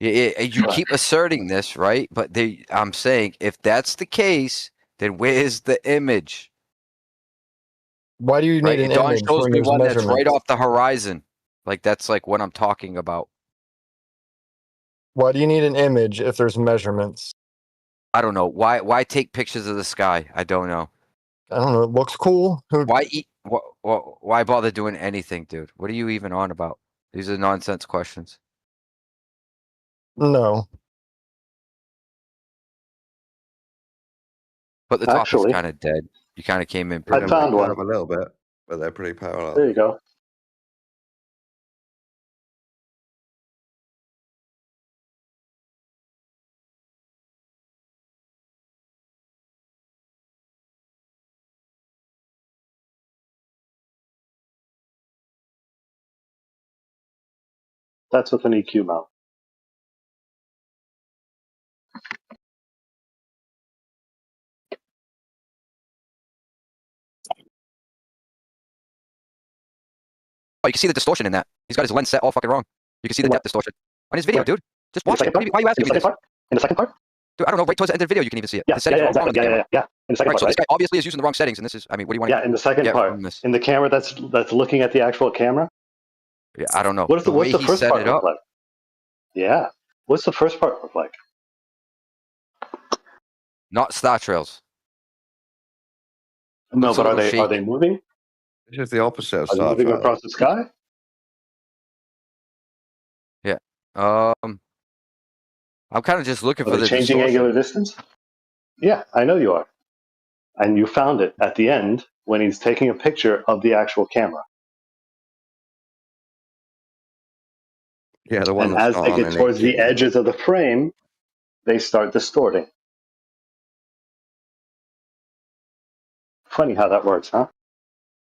You keep asserting this, right? But I'm saying if that's the case, then where's the image? Why do you need an Don image shows when me there's one that's measurements? right off the horizon. Like that's like what I'm talking about. Why do you need an image if there's measurements? I don't know. Why take pictures of the sky? I don't know. I don't know. It looks cool. Why bother doing anything, dude? What are you even on about? These are nonsense questions. No. But the topic's kind of dead. You kind of came in. I found one. A little bit, but they're pretty parallel. There you go. That's with an EQ mount. Oh, you can see the distortion in that. He's got his lens set all fucking wrong. You can see the depth distortion on his video, dude. Just watch it. Why are you asking me this? In the second part? Dude, I don't know. Right towards the end of the video, you can even see it. Yeah, the settings are all wrong on the camera. In the second part, so this guy obviously is using the wrong settings, and this is, I mean, what do you want? Yeah, in the second part, in the camera that's looking at the actual camera. Yeah, I don't know. What's the first part look like? Yeah, what's the first part look like? Not star trails. No, but are they moving? It's just the opposite of star trails. Are they moving across the sky? Yeah. I'm kind of just looking for the changing distortion. Angular distance. Yeah, I know you are, and you found it at the end when he's taking a picture of the actual camera. Yeah, the one. And as they get towards the edges of the frame, they start distorting. Funny how that works, huh?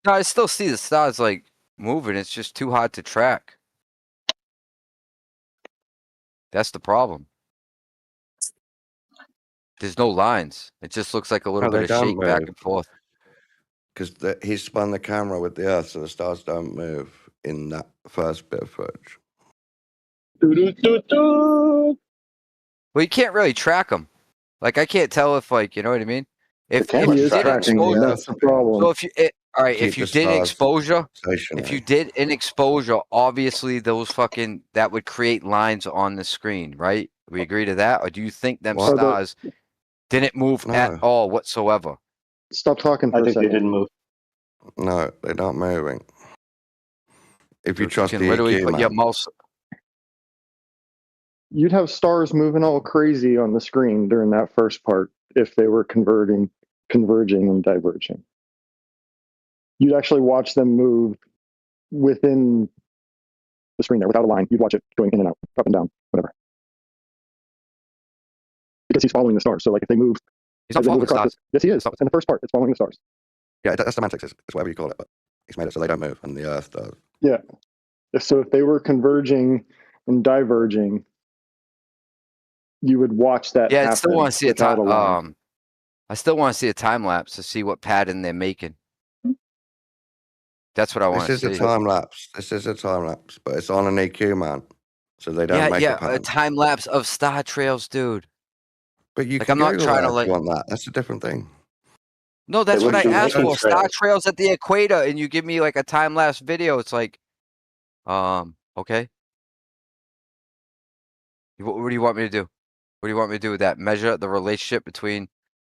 No, I still see the stars like moving. It's just too hard to track. That's the problem. There's no lines. It just looks like a little bit of shake back and forth. Because he spun the camera with the Earth, so the stars don't move in that first bit of footage. Well, you can't really track them. Like, I can't tell if, like, you know what I mean? If you did exposure, that's the problem. so if you, all right, if you did exposure, obviously that would create lines on the screen, right? We agree to that? Or do you think them stars didn't move at all whatsoever? Stop talking for a second. They didn't move. No, they're not moving. If you trust the literally put your mouse. You'd have stars moving all crazy on the screen during that first part if they were converging and diverging. You'd actually watch them move within the screen there without a line. You'd watch it going in and out, up and down, whatever. Because he's following the stars. So, like, if they move, he's not following the stars. Yes, he is. In the first part, it's following the stars. Yeah, that's semantics. It's whatever you call it, but he's made it so they don't move, and the Earth does. Yeah. So if they were converging and diverging, you would watch that. Yeah, I still want to see a time. I still want to see a time lapse to see what pattern they're making. That's what I want to see. This is a time lapse. But it's on an EQ mount, so they don't make a time lapse of star trails, dude. But you, like, I'm not trying to want that. That's a different thing. No, that's what I asked for. Star trails at the equator, and you give me like a time lapse video. It's like, okay. What do you want me to do? What do you want me to do with that? Measure the relationship between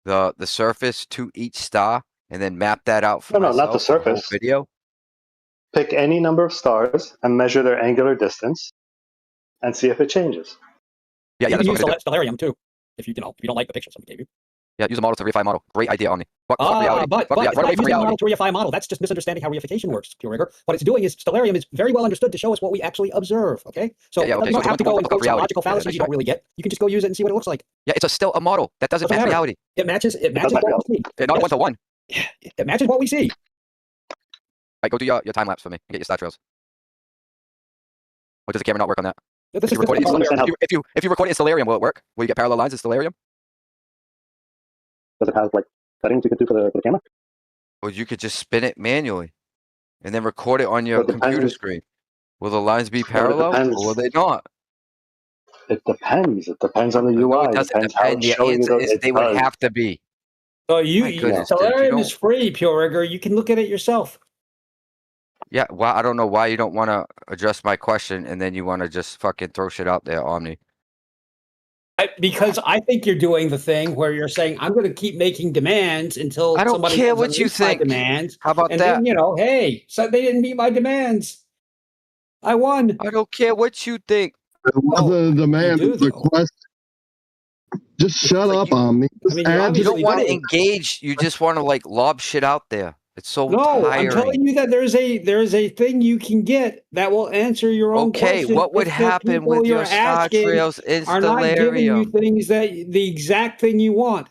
the surface to each star, and then map that out for not the surface. Video. Pick any number of stars and measure their angular distance, and see if it changes. Yeah, you can use Stellarium too, if you don't like the pictures I gave you. Yeah, use a model to reify model. Great idea, Omni. But using a model to reify a model, that's just misunderstanding how reification works, Rigor. What it's doing is Stellarium is very well understood to show us what we actually observe, okay? So you don't have to go and quote some logical fallacies you don't really get. You can just go use it and see what it looks like. Yeah, it's still a model. That doesn't match reality. It matches what we see. Not 1-to-1. Yeah, it matches what we see. All right, go do your time lapse for me and get your star trails. Or does the camera not work on that? If you record it in Stellarium, will it work? Will you get parallel lines in Stellarium? Does it have like settings you can do for the camera? Or you could just spin it manually and then record it on your computer screen. Will the lines be parallel or will they not? It depends. It depends on the No, UI. it It doesn't depends how depend. it's The showing answer it. is they would have to be. So My goodness, dude, you Stellarium is don't. free, Pure Rigor. You can look at it yourself. Yeah, well, I don't know why you don't want to address my question and then you want to just fucking throw shit out there, Omni. Because I think you're doing the thing where you're saying, I'm going to keep making demands until I don't somebody care doesn't what you meet my think. demands. How about And that? then, hey, so they didn't meet my demands. I won. I don't care what you think. It wasn't a demand, do, it's a though. question. Just shut like up, you- Omni. Just you add You obviously don't want to do. engage. You just want to like lob shit out there. It's so No, I'm tiring. telling you that there is a thing you can get that will answer your own Okay, question. what would if the happen people with you're your Star asking Trails in are not giving you Stellarium? things that the exact thing you want.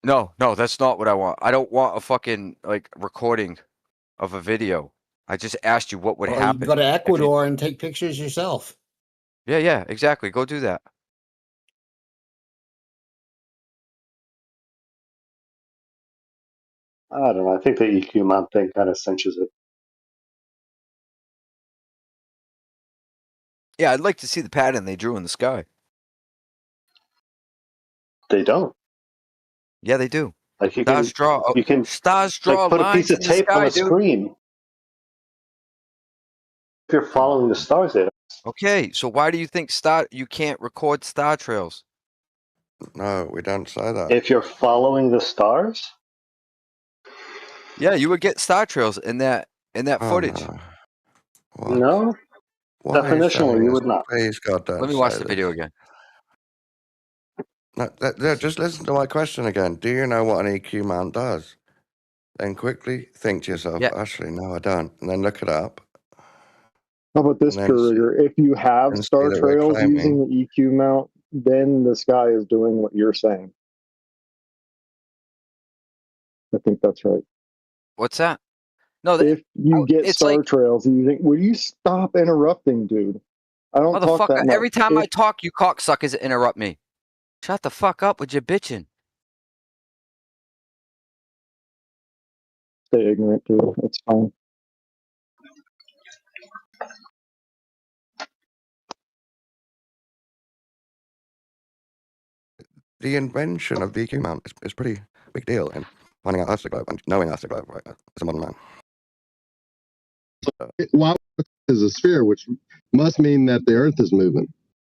No, that's not what I want. I don't want a fucking like recording of a video. I just asked you what would Or you happen. can go to Ecuador and take pictures yourself. Yeah, exactly. Go do that. I don't know. I think the EQ mount thing kind of cinches it. Yeah, I'd like to see the pattern they drew in the sky. They don't. Yeah, they do. Like Stars draw. you can Stars draw like put a lines piece of in the tape sky, on a dude. screen. If you're following the stars, there. Okay, so why do you think you can't record star trails? No, we don't say that. If you're following the stars, Yeah, you would get star trails in that footage. No. What? no. Why are you Definitionally, saying you this? would not. Please, God, don't Let me watch say the this. video again. No, just listen to my question again. Do you know what an EQ mount does? Then quickly think to yourself, Yeah. actually, no, I don't. And then look it up. How about this, And then Pure Rigor? If you have and see star that we're trails claiming- using the EQ mount, then the sky is doing what you're saying. I think that's right. What's that? No, If you get it's star like- trails using, will you stop interrupting, dude? I don't talk that motherfucker, much. every time I talk, you cocksuckers interrupt me. Shut the fuck up with your bitching. Stay ignorant, dude. It's fine. The invention of the EQ mount is a pretty big deal in finding out Earth's the globe and knowing Earth's the globe, right, as a modern man. Why is a sphere, which must mean that the Earth is moving.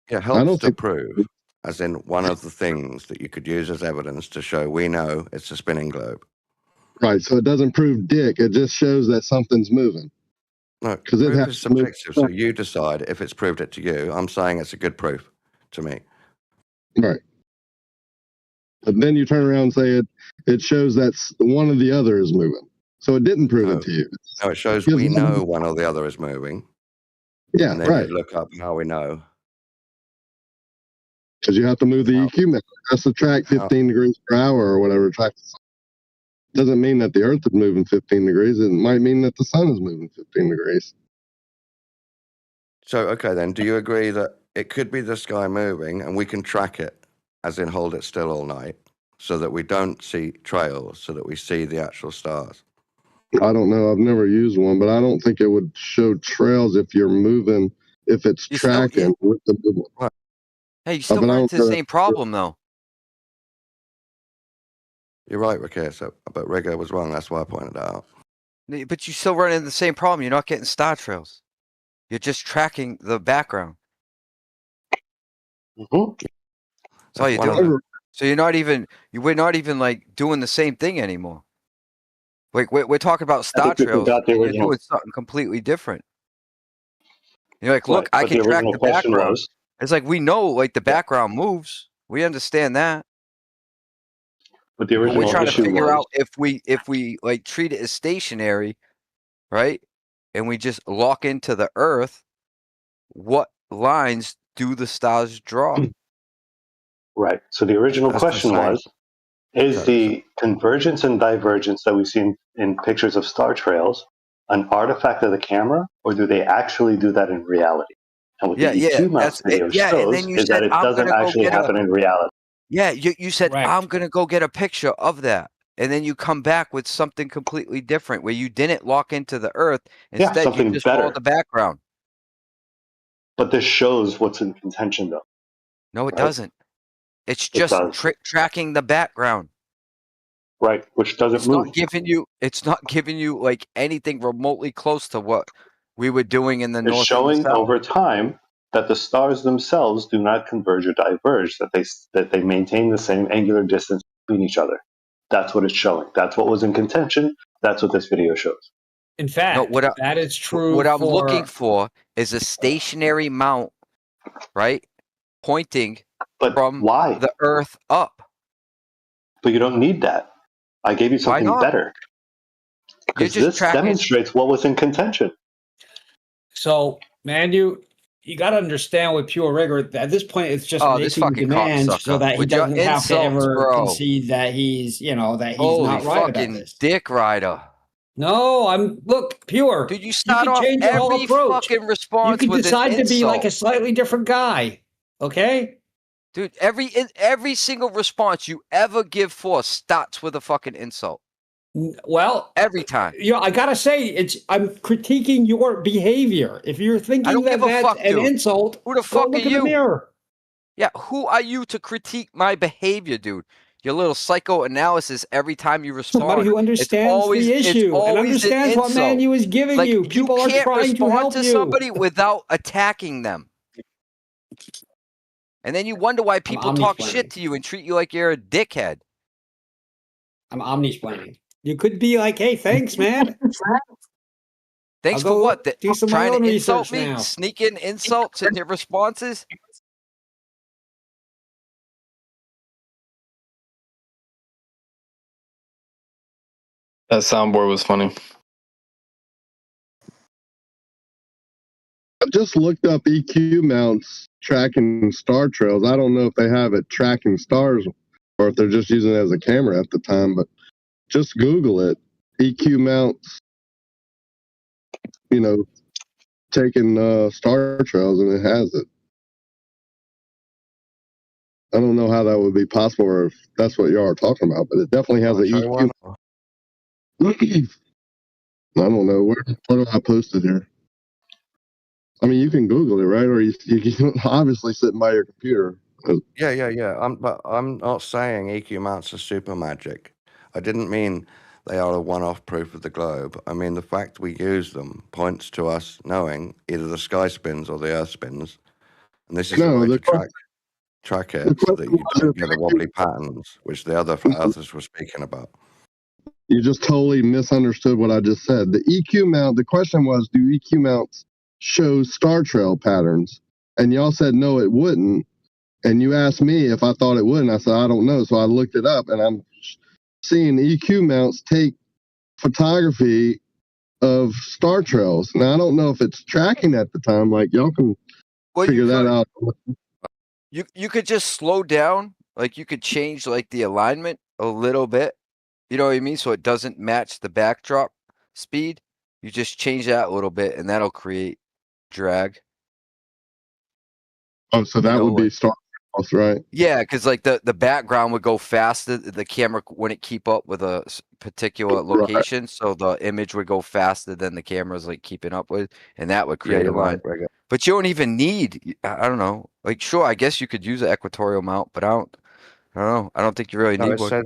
Yeah, I helps don't to think- prove, as in one of the things that you could use as evidence to show we know it's a spinning globe. Right, so it doesn't prove dick. It just shows that something's moving. No, 'Cause it proof has is to move- subjective, so you decide if it's proved it to you. I'm saying it's a good proof to me. Right. But then you turn around and say it shows that one or the other is moving. So it didn't prove No. it to you. No, it shows Because we one- know one or the other is moving. Yeah, And then right. you look up how we know. Because you have to move the How- EQ method. That's the track how- 15 degrees per hour or whatever track. Doesn't mean that the Earth is moving 15 degrees. It might mean that the sun is moving 15 degrees. So, okay, then, do you agree that it could be the sky moving and we can track it, as in hold it still all night, so that we don't see trails, so that we see the actual stars? I don't know. I've never used one, but I don't think it would show trails if you're moving, if it's You still- tracking with the movement. Hey, you still but I run don't into the know. same problem though. You're right, Ricky, but Rigor was wrong. That's why I pointed it out. But you still run into the same problem. You're not getting star trails. You're just tracking the background. Mhm. That's all you're one of doing. the- So we're not even like doing the same thing anymore. Like we're talking about star think we trails, forgot the and you're original- doing something completely different. You're like, look, Right, I but the can track original the question background. was, It's like we know, like the background moves. We understand that. but the But original we're trying to issue figure was, out if we like treat it as stationary, right? And we just lock into the Earth. What lines do the stars draw? right. So the original That's the question same. was, is Okay, the convergence and divergence that we see in pictures of star trails an artifact of the camera, or do they actually do that in reality? And what Yeah, the EQ mount video and shows then you is that said, it I'm doesn't gonna go actually get happen in reality. Yeah, you said, Correct. I'm gonna go get a picture of that. And then you come back with something completely different where you didn't lock into the Earth. Instead, you something just better. followed the background. But this shows what's in contention, though. No, it Right. doesn't. It's It just does. tracking the background. Right, which doesn't It's move. not giving you. It's not giving you like anything remotely close to what we were doing in the It's north and the showing south. over time that the stars themselves do not converge or diverge, that they maintain the same angular distance between each other. That's what it's showing. That's what was in contention. That's what this video shows. In fact, what that is true. What I'm looking for is a stationary mount, right, pointing But from why? the Earth up. But you don't need that. I gave you Why something not? better. You're Because just this tracking. demonstrates what was in contention. So, man, you got to understand with pure rigor, at this point, it's just This making fucking demands so cocksucker. that he With your doesn't have to insults, ever bro. concede that he's, that he's Holy not right about fucking this. dick rider. No, look, pure. Dude, you start can off change your whole every approach. fucking response You can with decide an to be like a insult. slightly different guy. Okay? Dude, every single response you ever give forth starts with a fucking insult. Well, Every time. I gotta say, I'm critiquing your behavior. If you're thinking that give a that's fuck, an dude. insult, Who the go fuck look are in the you? mirror. Yeah, who are you to critique my behavior, dude? Your little psychoanalysis every time you respond. Somebody who understands the issue and understands what Manu is giving like, you. People are trying to help you. Somebody without attacking them. And then you wonder why people talk shit to you and treat you like you're a dickhead. I'm omnisplaining. You could be like, hey, thanks, man. Thanks for what? Do some trying my own to insult research me? now. Sneak in insults in your responses? That soundboard was funny. I just looked up EQ mounts tracking star trails. I don't know if they have it tracking stars or if they're just using it as a camera at the time, but just Google it. EQ mounts, taking star trails, and it has it. I don't know how that would be possible or if that's what y'all are talking about, but it definitely has an EQ. I don't know. Where do I post it here? I mean, you can Google it, right? Or you obviously sitting by your computer. Yeah. But I'm not saying EQ mounts are super magic. I didn't mean they are a one-off proof of the globe. I mean, the fact we use them points to us knowing either the sky spins or the Earth spins. And this is a way to track it so that you don't get the wobbly patterns, which the other others were speaking about. You just totally misunderstood what I just said. The EQ mount, the question was, do EQ mounts show star trail patterns? And y'all said, no, it wouldn't. And you asked me if I thought it would, and I said, I don't know. So I looked it up, and I'm seeing EQ mounts take photography of star trails. Now, I don't know if it's tracking at the time. Like, y'all can figure that out. You could just slow down. Like, you could change, like, the alignment a little bit. You know what I mean? So it doesn't match the backdrop speed. You just change that a little bit, and that'll create drag. Oh, so that would be star trails, right? Yeah, because like the background would go faster. The camera wouldn't keep up with a particular location, so the image would go faster than the camera's like keeping up with, and that would create a line. Right. But you don't even need. I don't know. Like, sure, I guess you could use an equatorial mount, but I don't know. I don't think you really need one.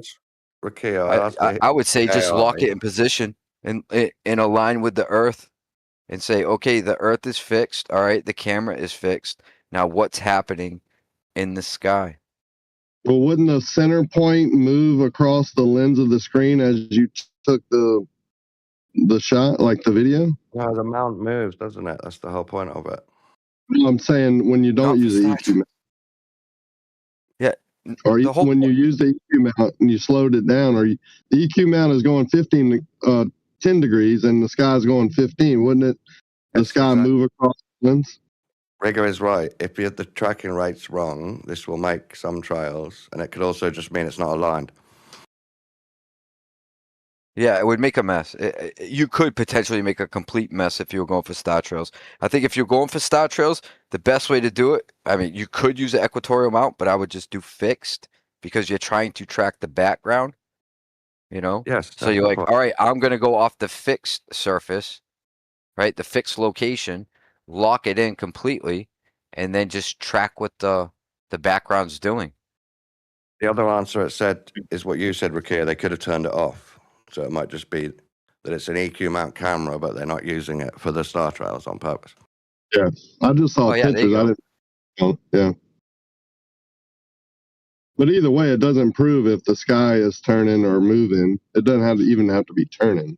I would say just lock it in position and align with the Earth, and say, okay, the Earth is fixed. All right, the camera is fixed. Now, what's happening in the sky? Well, wouldn't the center point move across the lens of the screen as you took the shot, like the video? No, the mount moves, doesn't it? That's the whole point of it. I'm saying when you don't use the EQ mount. Yeah. Or when you use the EQ mount and you slowed it down, the EQ mount is going 10 degrees and the sky's going 15, wouldn't it? The sky move across the lens? Rigor is right. If you have the tracking rates wrong, this will make some trails, and it could also just mean it's not aligned. Yeah, it would make a mess. You could potentially make a complete mess if you were going for star trails. I think if you're going for star trails, the best way to do it, I mean, you could use an equatorial mount, but I would just do fixed because you're trying to track the background, Yes. So you're like, all right, I'm going to go off the fixed surface, right? The fixed location, lock it in completely, and then just track what the background's doing. The other answer it said is what you said, Rakia. They could have turned it off. So it might just be that it's an EQ mount camera, but they're not using it for the star trails on purpose. Yeah, I just saw pictures. I didn't. Yeah. But either way, it doesn't prove if the sky is turning or moving. It doesn't even have to be turning.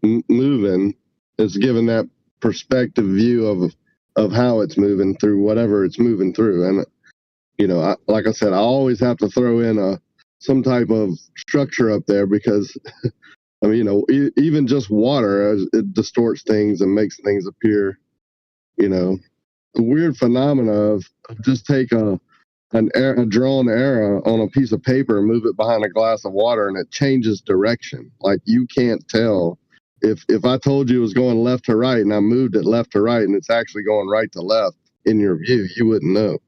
Moving is giving that perspective view of how it's moving through whatever it's moving through. And like I said, I always have to throw in some type of structure up there because, I mean, even just water, it distorts things and makes things appear, the weird phenomena of just take a drawn arrow on a piece of paper and move it behind a glass of water and it changes direction. Like you can't tell if I told you it was going left to right and I moved it left to right and it's actually going right to left in your view, you wouldn't know.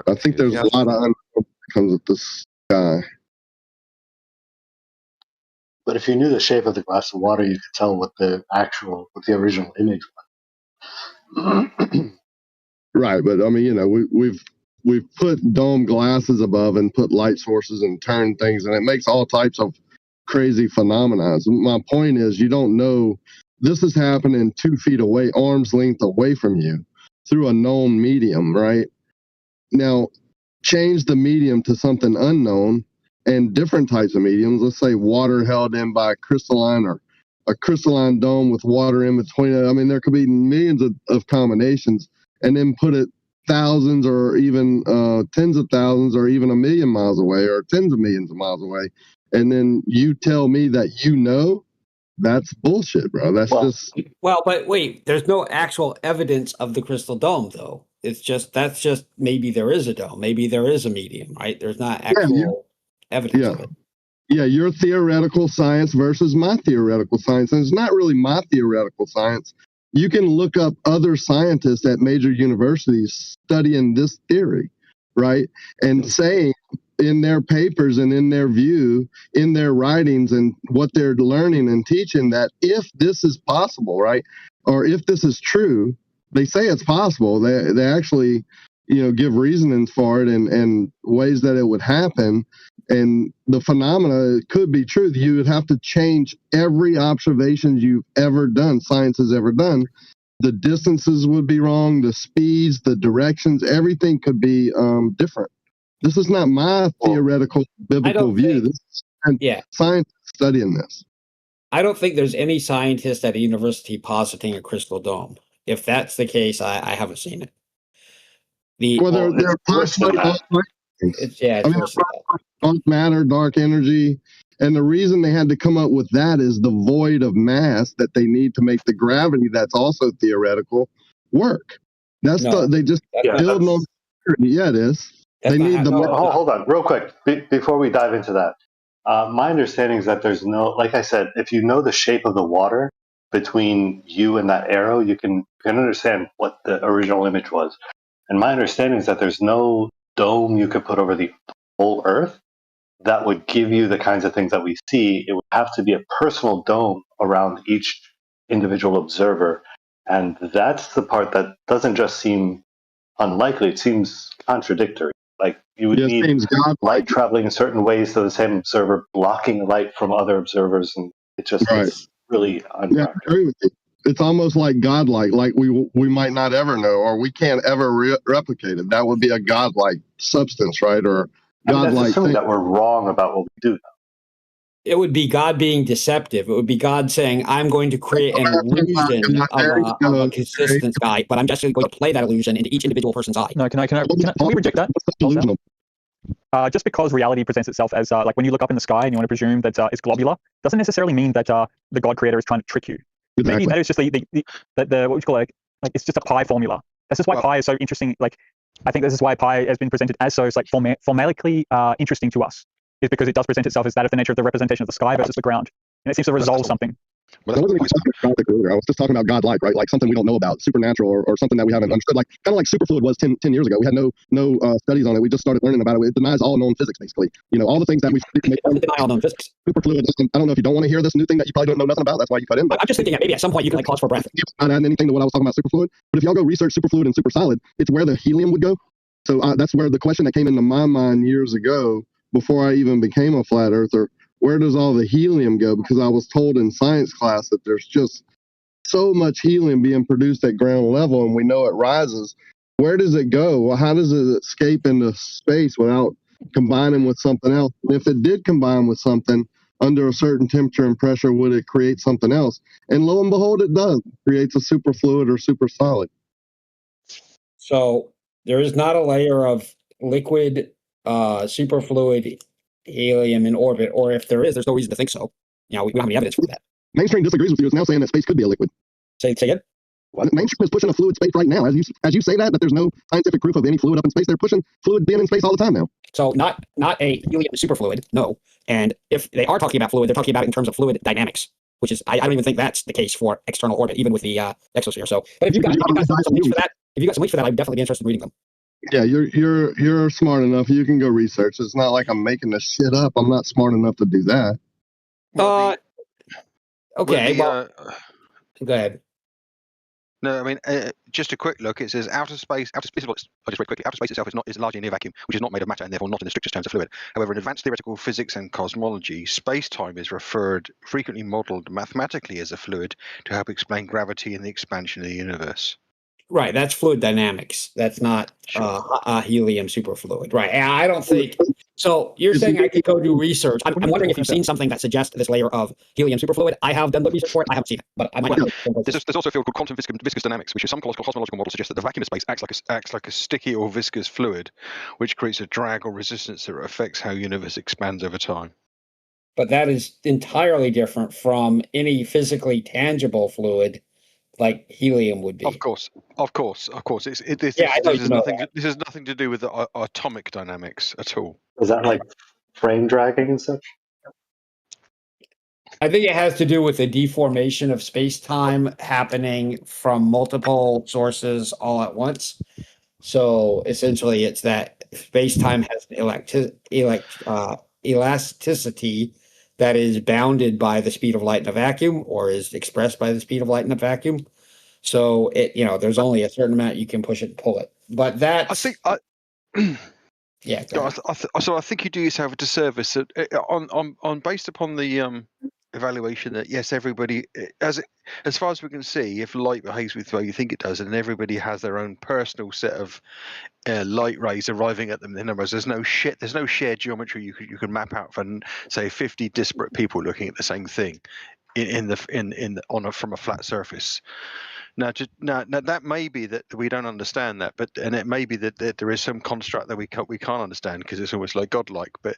I think there's a lot of unknown that comes with the sky. But if you knew the shape of the glass of water, you could tell what the original image was. Right, but I mean, we've put dome glasses above and put light sources and turned things, and it makes all types of crazy phenomena. My point is, you don't know this is happening 2 feet away, arm's length away from you, through a known medium, right? Now, change the medium to something unknown and different types of mediums. Let's say water held in by a crystalline or a crystalline dome with water in between it. I mean, there could be millions of combinations, and then put it thousands or even tens of thousands or even 1 million miles away or tens of millions of miles away. And then you tell me that that's bullshit, bro. Well, but wait, there's no actual evidence of the crystal dome, though. That's just maybe there is a dome, maybe there is a medium, right? There's not actual evidence of it. Yeah, your theoretical science versus my theoretical science. And it's not really my theoretical science. You can look up other scientists at major universities studying this theory, right? And saying in their papers and in their view, in their writings and what they're learning and teaching that if this is possible, right? Or if this is true, they say it's possible. They actually, give reasonings for it and ways that it would happen. And the phenomena could be true. You would have to change every observation you've ever done, science has ever done. The distances would be wrong, the speeds, the directions, everything could be different. This is not my theoretical biblical view. This is scientists studying this. I don't think there's any scientist at a university positing a crystal dome. If that's the case, I haven't seen it. They're partially dark matter, dark energy. And the reason they had to come up with that is the void of mass that they need to make the gravity that's also theoretical work. They just build on. Yeah, it is. They need the. Hold on, real quick, before we dive into that. My understanding is that there's no, like I said, if you know the shape of the water between you and that arrow, you can understand what the original image was. And my understanding is that there's no dome you could put over the whole Earth that would give you the kinds of things that we see. It would have to be a personal dome around each individual observer. And that's the part that doesn't just seem unlikely, it seems contradictory. Like you would need light traveling in certain ways to the same observer, blocking light from other observers, and it's really unpractical. Yeah, I agree with you. It's almost like godlike, like we might not ever know, or we can't ever replicate it. That would be a godlike substance, right? Or godlike thing. That we're wrong about what we do. It would be God being deceptive. It would be God saying, "I'm going to create an illusion of a consistent sky, but I'm just going to play that illusion into each individual person's eye." No, can we reject that? Just because reality presents itself as like when you look up in the sky and you want to presume that it's globular, doesn't necessarily mean that the God creator is trying to trick you. Maybe that is just the what would you call it? Like it's just a pi formula. That's just why pi is so interesting. Like I think this is why pi has been presented as so like formalically interesting to us, is because it does present itself as that of the nature of the representation of the sky versus the ground, and it seems to resolve something. Well, I wasn't even talking about God earlier. I was just talking about God-like, right? Like something we don't know about, supernatural, or something that we haven't understood. Like kind of like superfluid was 10 years ago. We had no studies on it. We just started learning about it. It denies all known physics, basically. All the things that we It doesn't deny all known physics. superfluid. I don't know if you don't want to hear this new thing that you probably don't know nothing about. That's why you cut in. But I'm just thinking that maybe at some point you can like pause for breath. not adding anything to what I was talking about superfluid. But if y'all go research superfluid and supersolid, it's where the helium would go. So that's where the question that came into my mind years ago, before I even became a flat earther, where does all the helium go? Because I was told in science class that there's just so much helium being produced at ground level, and we know it rises. Where does it go? Well, how does it escape into space without combining with something else? And if it did combine with something under a certain temperature and pressure, would it create something else? And lo and behold, it does. It creates a superfluid or supersolid. So there is not a layer of liquid superfluid helium in orbit, or if there is, there's no reason to think so. We don't have any evidence for that. Mainstream disagrees with you. It's now saying that space could be a liquid. Say again? Mainstream is pushing a fluid space right now. As you say that there's no scientific proof of any fluid up in space, they're pushing fluid being in space all the time now. So not a helium superfluid, no. And if they are talking about fluid, they're talking about it in terms of fluid dynamics, which is I don't even think that's the case for external orbit, even with the exosphere. So, but if you got some links for that, I'd definitely be interested in reading them. Yeah, you're smart enough. You can go research. It's not like I'm making this shit up. I'm not smart enough to do that. Okay. Go ahead. No, I mean, just a quick look. It says outer space. I'll just read quickly. Outer space itself is largely a near vacuum, which is not made of matter and therefore not in the strictest terms of fluid. However, in advanced theoretical physics and cosmology, space-time is frequently modeled mathematically as a fluid to help explain gravity and the expansion of the universe. Right, that's fluid dynamics. That's not a helium superfluid. Right, and I don't think so. You're saying I could go do research. I'm wondering if you've seen something that suggests this layer of helium superfluid. I have done the research for it. I haven't seen it, but I might. There's also a field called quantum viscous dynamics, which is some cosmological models suggest that the vacuum of space acts like a sticky or viscous fluid, which creates a drag or resistance that affects how universe expands over time. But that is entirely different from any physically tangible fluid like helium would be. Of course. This has nothing to do with the atomic dynamics at all. Is that like frame dragging and such? I think it has to do with the deformation of space-time happening from multiple sources all at once. So essentially, it's that space-time has elasticity that is bounded by the speed of light in a vacuum, or is expressed by the speed of light in a vacuum. So there's only a certain amount you can push it and pull it. But that I think yeah. So I think you do yourself a disservice on based upon the evaluation that yes, everybody as far as we can see, if light behaves with the way you think it does, and everybody has their own personal set of light rays arriving at them. In other words, there's no shared geometry you can map out for say 50 disparate people looking at the same thing from a flat surface. Now, that may be that we don't understand that, and it may be that there is some construct that we can't understand because it's almost like godlike. But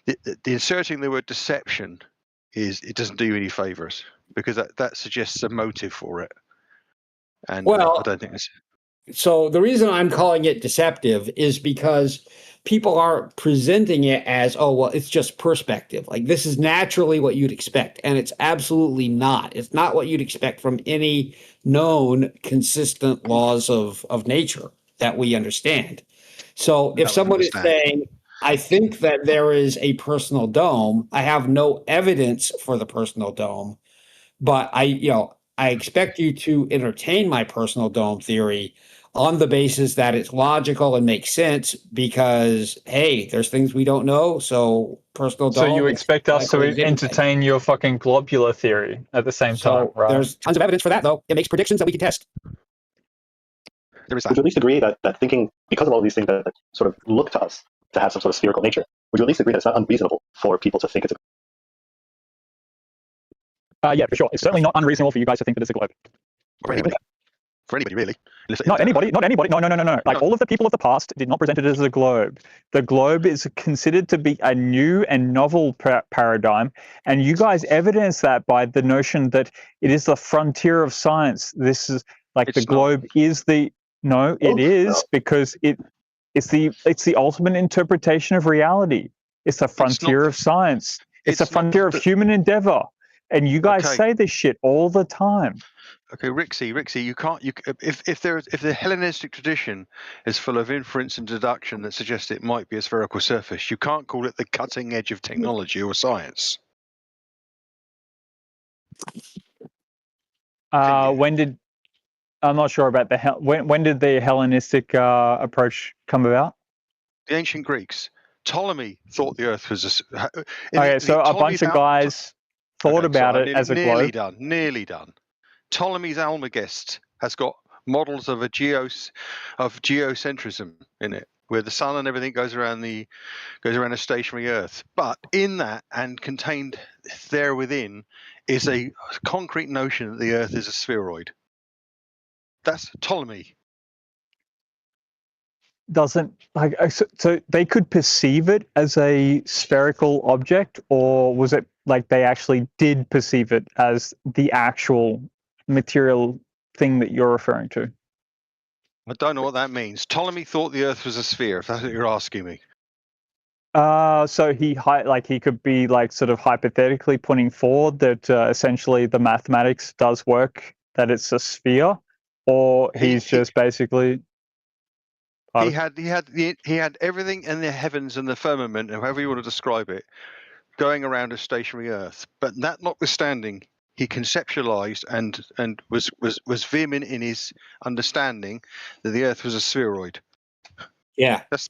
the inserting the word deception it doesn't do you any favors, because that suggests a motive for it, and I don't think it's. So the reason I'm calling it deceptive is because people are presenting it as, it's just perspective. Like this is naturally what you'd expect. And it's absolutely not. It's not what you'd expect from any known consistent laws of nature that we understand. So if someone is saying, I think that there is a personal dome, I have no evidence for the personal dome, but I expect you to entertain my personal dome theory on the basis that it's logical and makes sense because, hey, there's things we don't know, so personal dome. So you expect us to entertain your fucking globular theory at the same time, right? There's tons of evidence for that, though. It makes predictions that we can test. Would you at least agree that thinking, because of all these things that sort of look to us to have some sort of spherical nature, would you at least agree that it's not unreasonable for people to think it's a... Yeah, for sure. It's certainly not unreasonable for you guys to think that it's a globe. For anybody, really. Not anybody. No. Like all of the people of the past did not present it as a globe. The globe is considered to be a new and novel paradigm, and you guys evidence that by the notion that it is the frontier of science. This is like the globe is the because it's the ultimate interpretation of reality. It's the frontier of science. It's the frontier of human endeavor. And you guys say this shit all the time. Okay, Rixie, you can't. If the Hellenistic tradition is full of inference and deduction that suggests it might be a spherical surface, you can't call it the cutting edge of technology or science. I'm not sure about when did the Hellenistic approach come about? The ancient Greeks. Ptolemy thought the Earth was a. Okay, so a bunch of guys thought about it as a globe. Nearly done. Ptolemy's Almagest has got models of geocentrism in it, where the sun and everything goes around a stationary Earth. But in that and contained there within is a concrete notion that the Earth is a spheroid. That's Ptolemy. So they could perceive it as a spherical object, or was it like they actually did perceive it as the actual material thing that you're referring to? I don't know what that means. Ptolemy thought the Earth was a sphere, if that's what you're asking me. So he could be like sort of hypothetically putting forward that essentially the mathematics does work, that it's a sphere, or he's just basically. He had everything in the heavens and the firmament, however you want to describe it, going around a stationary Earth. But that notwithstanding, he conceptualized and was vehement in his understanding that the Earth was a spheroid. Yeah, that's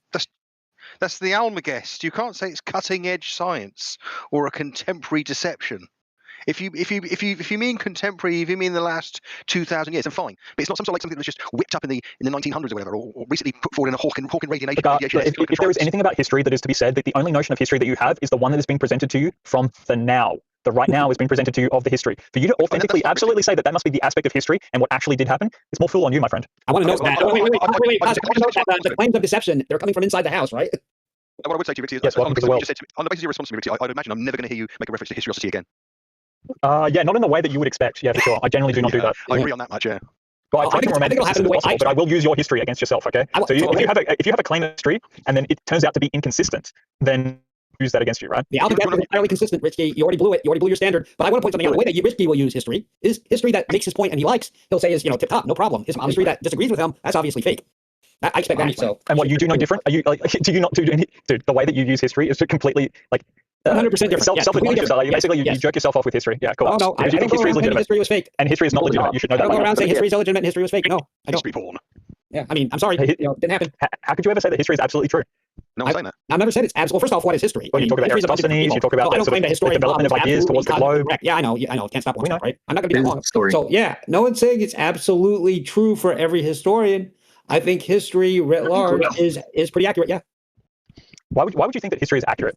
the Almagest. You can't say it's cutting edge science or a contemporary deception. If you mean contemporary, if you mean the last 2,000 years, then fine. But it's not something that was just whipped up in the 1900s or whatever, or recently put forward in a Hawking radiation. If there is anything about history that is to be said, that the only notion of history that you have is the one that is being presented to you from the now. The right now is being presented to you of the history. For you to authentically, absolutely say that must be the aspect of history and what actually did happen, it's more fool on you, my friend. I want to note that. The claims of deception, they're coming from inside the house, right? What I would say to you, Rixie, is yes, on the basis of your response to me, Rixie, I'd imagine I'm never going to hear you make a reference to historiosity again. Yeah, not in the way that you would expect. Yeah, for sure. I generally do not do that. I agree on that much. Yeah. But I think it'll happen the way possible, but I will use your history against yourself. Okay. So if you have a claim of history and then it turns out to be inconsistent, then use that against you, right? The Almagest is entirely consistent, Richie. You already blew it. You already blew your standard. But I want to point something out. The way that Richie will use history is history that makes his point and he likes. He'll say is tip top, no problem. History that disagrees with him, that's obviously fake. I expect that. So. And what you do no different? Are you do you not do any? Dude, the way that you use history is completely 100% different. Self-indulgent. Basically, you jerk yourself off with history. Yeah, cool. Oh, no, because you think history is legitimate. History was fake. And history is not legitimate. You should know that. I don't go around saying history is illegitimate and history was fake. No, I don't. History porn. Yeah, I mean, I'm sorry. It didn't happen. How could you ever say that history is absolutely true? No, I'm saying that. I've never said it's absolute. Well, first off, what is history? Well, you talk about Aristophanes, you talk about the development of ideas towards the globe. Yeah, I know. Can't stop one, right? I'm not going to be that long. So, yeah, no one's saying it's absolutely true for every historian. I think history writ large is pretty accurate, yeah. Why would you think that history is accurate?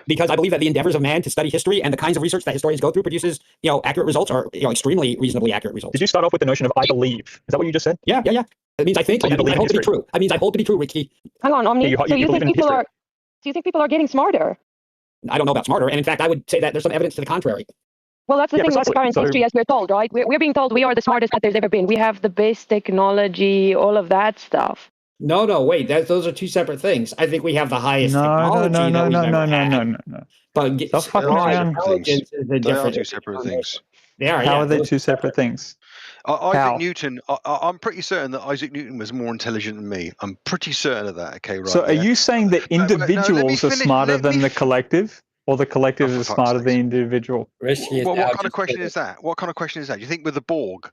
Because I believe that the endeavors of man to study history and the kinds of research that historians go through produces, accurate results, or extremely reasonably accurate results. Did you start off with the notion of I believe? Is that what you just said? Yeah. It means I think. I hold to be true. It means I hold to be true, Ricky. Hang on, Omni. So you think people are getting smarter? I don't know about smarter, and in fact, I would say that there's some evidence to the contrary. Well, that's the thing with the current history, as we're told, right? We're being told we are the smartest that there's ever been. We have the best technology, all of that stuff. No, wait. Those are two separate things. I think we have the highest technology. No. But intelligence is a different. They are two separate things. How are they two separate things? Isaac Newton, I'm pretty certain that Isaac Newton was more intelligent than me. I'm pretty certain of that. Okay, right. So are you saying that individuals are smarter than the collective? Or the collective is smarter than the individual? What kind of question is that? What kind of question is that? Do you think we're the Borg?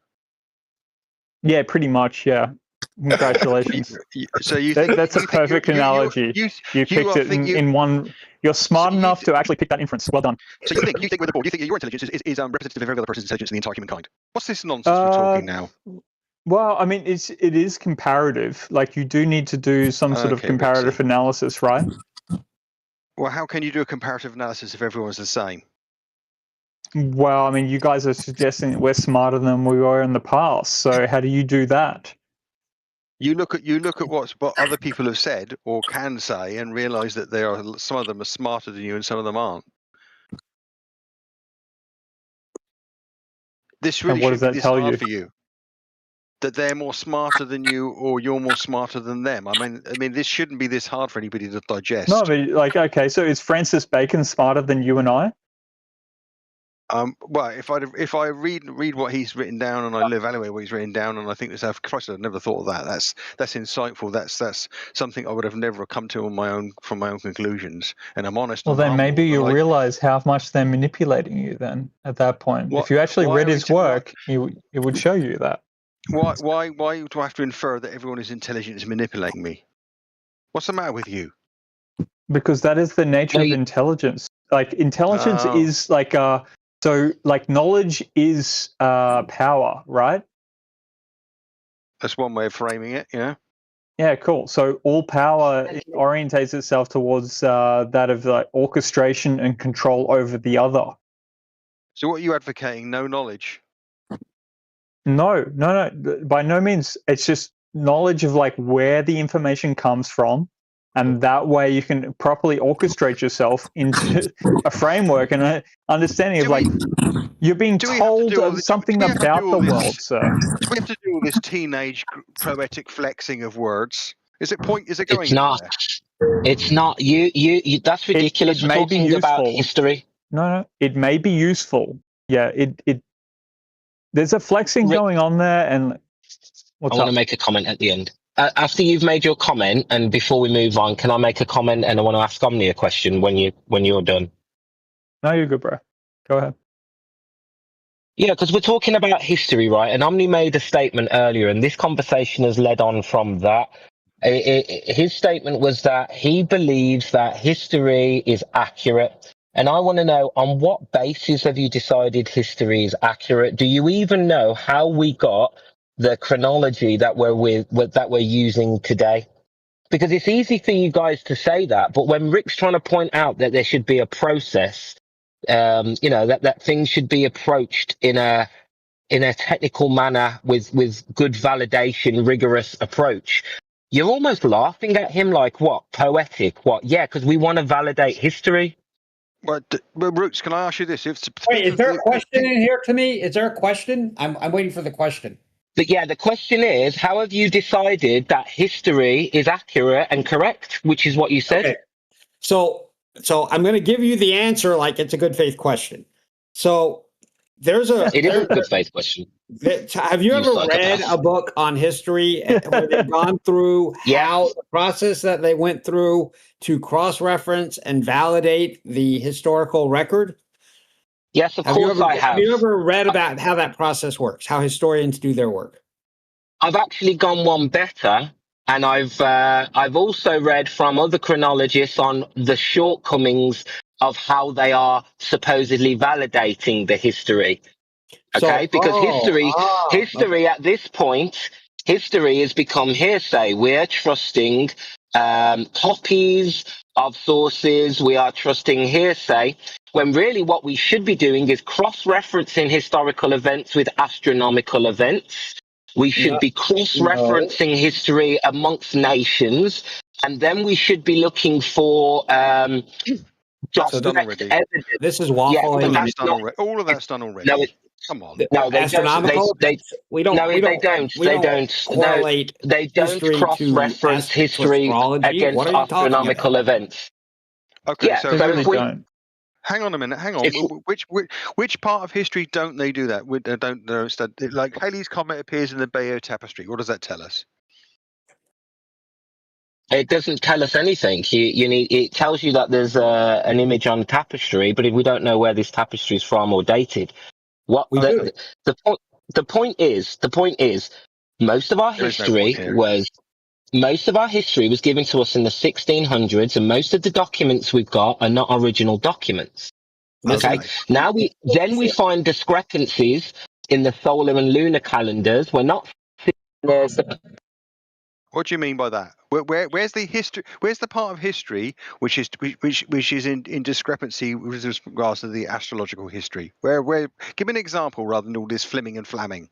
Yeah, pretty much, yeah. Congratulations. So you that's a perfect analogy. You picked it in one. You're smart enough to actually pick that inference. Well done. So you think we're the Borg? You think your intelligence is representative of every other person's intelligence in the entire humankind? What's this nonsense we're talking now? Well, I mean, it is comparative. Like you do need to do some sort of comparative analysis, right? Well, how can you do a comparative analysis if everyone's the same? Well, I mean, you guys are suggesting that we're smarter than we were in the past. So how do you do that? You look at what other people have said or can say, and realise that some of them are smarter than you and some of them aren't. This really shouldn't be this hard for you. That they're more smarter than you, or you're more smarter than them. I mean, this shouldn't be this hard for anybody to digest. No, but okay, so is Francis Bacon smarter than you and I? Well, if I read what he's written down and I evaluate what he's written down, and I think to myself, Christ, I've never thought of that. That's insightful. That's something I would have never come to on my own from my own conclusions. And I'm honest. Well, and then humble, maybe you and realize how much they're manipulating you. Then at that point, if you actually read his work, it would show you that. Why do I have to infer that everyone who's intelligent is manipulating me? What's the matter with you? Because that is the nature of intelligence. Like intelligence is like so like knowledge is power, right? That's one way of framing it, yeah. Yeah, cool. So all power orientates itself towards that of like orchestration and control over the other. So what are you advocating? No knowledge? No. By no means. It's just knowledge of like where the information comes from, and that way you can properly orchestrate yourself into a framework and an understanding of like you're being told something about the world, sir. Do we have to do all this teenage poetic flexing of words? Is it going It's not. anywhere? It's not. You that's ridiculous. It may be talking about useful. history. No. It may be useful. Yeah, it there's a flexing going on there, and I want to make a comment at the end. After you've made your comment, and before we move on, can I make a comment? And I want to ask Omni a question when you're done. No, you're good, bro. Go ahead. Yeah, because we're talking about history, right? And Omni made a statement earlier, and this conversation has led on from that. His statement was that he believes that history is accurate. And I want to know, on what basis have you decided history is accurate? Do you even know how we got the chronology that we're using today? Because it's easy for you guys to say that, but when Rick's trying to point out that there should be a process, that things should be approached in a technical manner with good validation, rigorous approach, you're almost laughing at him like, what, poetic? What? Yeah, because we want to validate history. Well, Roots, can I ask you this? Wait, is there a question in here to me? Is there a question? I'm waiting for the question. But yeah, the question is, how have you decided that history is accurate and correct, which is what you said? Okay. So I'm going to give you the answer like it's a good faith question. So it is a good faith question. Have you ever read a book on history where they've gone through how the process that they went through to cross-reference and validate the historical record? Yes, of course I have. Have you ever read about how that process works, how historians do their work? I've actually gone one better, and I've also read from other chronologists on the shortcomings of how they are supposedly validating the history. Okay, because history at this point, history has become hearsay. We're trusting copies of sources. We are trusting hearsay, when really what we should be doing is cross-referencing historical events with astronomical events. We should be cross-referencing history amongst nations, and then we should be looking for direct evidence. This is waffling. All of that's done already. No, come on. No, they astronomical. We don't correlate. They don't cross-reference history against astronomical events. Okay, yeah, so if we hang on a minute. Hang on. Which part of history don't they do that? Don't study, like Halley's Comet appears in the Bayeux Tapestry. What does that tell us? It doesn't tell us anything. It tells you that there's an image on tapestry, but if we don't know where this tapestry is from or dated, the point is most of our history was given to us in the 1600s, and most of the documents we've got are not original documents. Okay. Now we find discrepancies in the solar and lunar calendars. We're not. What do you mean by that? Where's the history? Where's the part of history which is in discrepancy with regards to the astrological history? Where? Give me an example rather than all this flimming and flamming.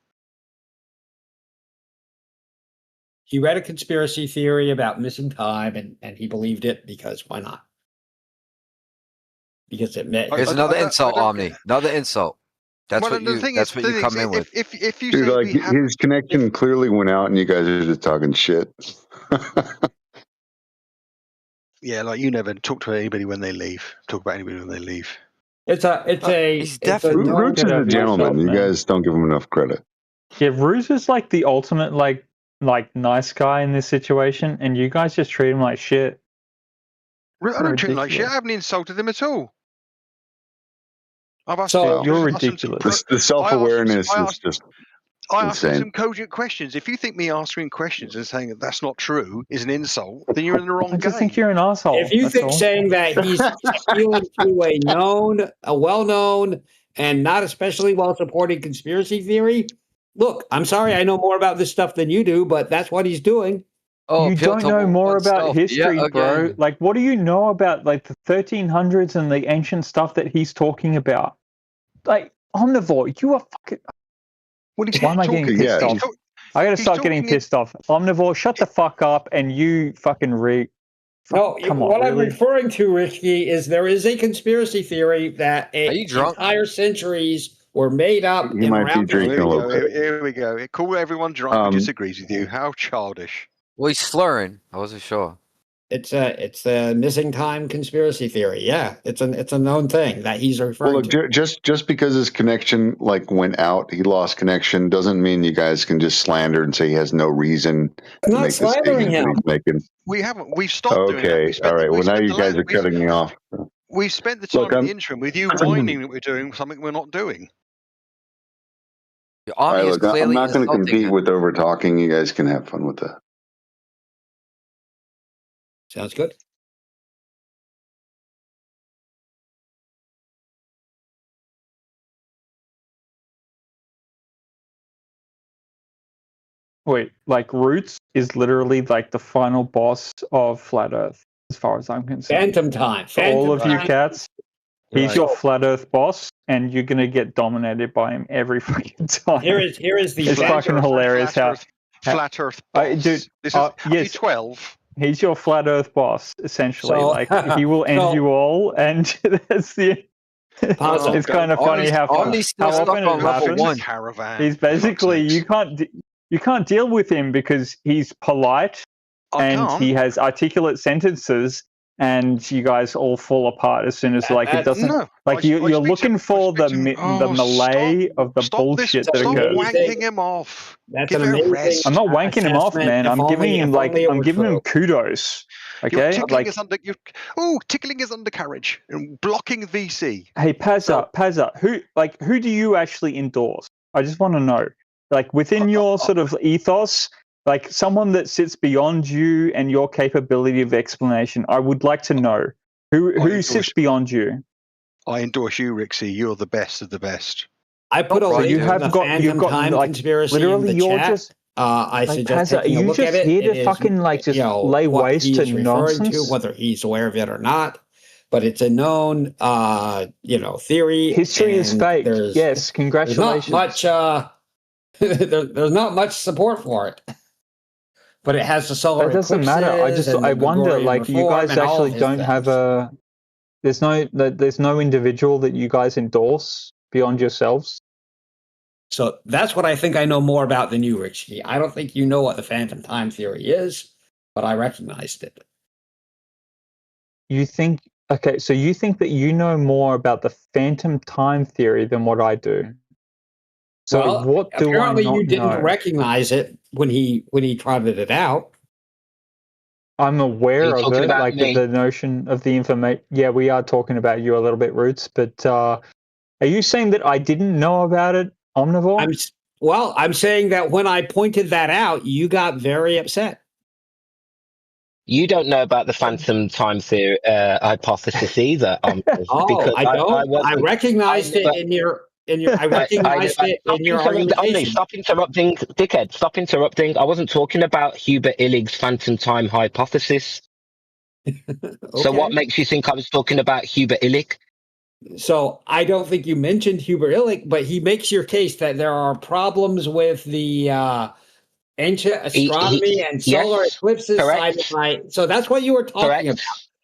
He read a conspiracy theory about missing time, and he believed it because why not? Because it meant. Here's another insult, Omni. Another insult. That's what you come in with. If you dude, say like his connection clearly went out, and you guys are just talking shit. Yeah, like you never talk to anybody when they leave. Talk about anybody when they leave. He's definitely Roots is a gentleman. You guys don't give him enough credit. Yeah, Ruse is like the ultimate like nice guy in this situation, and you guys just treat him like shit. I don't treat him like shit. I haven't insulted him at all. I've asked so you're ridiculous. The self-awareness is just I asked him insane. some cogent questions. If you think me answering questions and saying that that's not true is an insult, then you're in the wrong game. I just think you're an asshole. If you think saying that he's appealing to a well-known, and not especially well-supported conspiracy theory, look, I'm sorry, I know more about this stuff than you do, but that's what he's doing. Oh, you don't know more about history, bro. Like, what do you know about like the 1300s and the ancient stuff that he's talking about? Like, Omnivore, you are fucking. Why am I getting pissed off? I gotta start getting pissed off. Omnivore, shut the fuck up, and you fucking No, what I'm referring to, Richie, is there is a conspiracy theory that entire centuries were made up. Here we go. Call everyone drunk who disagrees with you. How childish. Well, he's slurring. I wasn't sure. It's a missing time conspiracy theory. Yeah, it's a known thing that he's referring to. Just because his connection went out, he lost connection, doesn't mean you guys can just slander and say he has no reason to make the statement that he's making. We haven't. We've stopped doing that. Okay, all right. Well, now you guys are cutting me off. We've spent the time in the interim with you whining that we're doing something we're not doing. All right, look, I'm not going to compete with over talking. You guys can have fun with that. Sounds good. Wait, like Roots is literally like the final boss of Flat Earth, as far as I'm concerned. Phantom time. All of you cats, he's your Flat Earth boss, and you're gonna get dominated by him every fucking time. Here is the. It's fucking hilarious how Flat Earth boss. Dude, this is yes, 12. He's your Flat Earth boss, essentially. So, like he will end you all, and that's the. It's kind of funny how often it happens. He's basically you can't deal with him because he's polite and he has articulate sentences, and you guys all fall apart as soon as it doesn't. No, you're looking for the melee of the bullshit that occurs. Stop wanking him off. That's an amazing. I'm not wanking him off, man. I'm giving him kudos. Okay, tickling his undercarriage and blocking VC. Hey, Pazza, who do you actually endorse? I just want to know. Like within your sort of ethos, like someone that sits beyond you and your capability of explanation, I would like to know who sits beyond you. I endorse you, Rixie. You're the best of the best. I put a link to the Phantom Time conspiracy literally in the chat. Just, I suggest taking a look at it. Are you just here to fucking just lay waste to nonsense? Whether he's aware of it or not. But it's a known, theory. History is fake. Yes, congratulations. There's not much support for it, but it has the solar. That doesn't matter. I wonder, like you guys actually don't have a. There's no individual that you guys endorse beyond yourselves. So that's what I think I know more about than you, Richie. I don't think you know what the Phantom Time theory is, but I recognized it. You think okay? So you think that you know more about the Phantom Time theory than what I do. So what do apparently I not you didn't know? recognize it when he trotted it out. I'm aware of it, like the notion of the information. Yeah, we are talking about you a little bit, Roots. But are you saying that I didn't know about it, Omnivore? I'm saying that when I pointed that out, you got very upset. You don't know about the Phantom Time theory hypothesis either. Because I don't. I recognized it in your. I recognized it in your argumentation. Stop interrupting, dickhead. Stop interrupting. I wasn't talking about Hubert Illig's Phantom Time hypothesis. Okay. So what makes you think I was talking about Hubert Illig? So I don't think you mentioned Hubert Illig, but he makes your case that there are problems with the ancient astronomy and solar eclipses side by. So that's what you were talking about.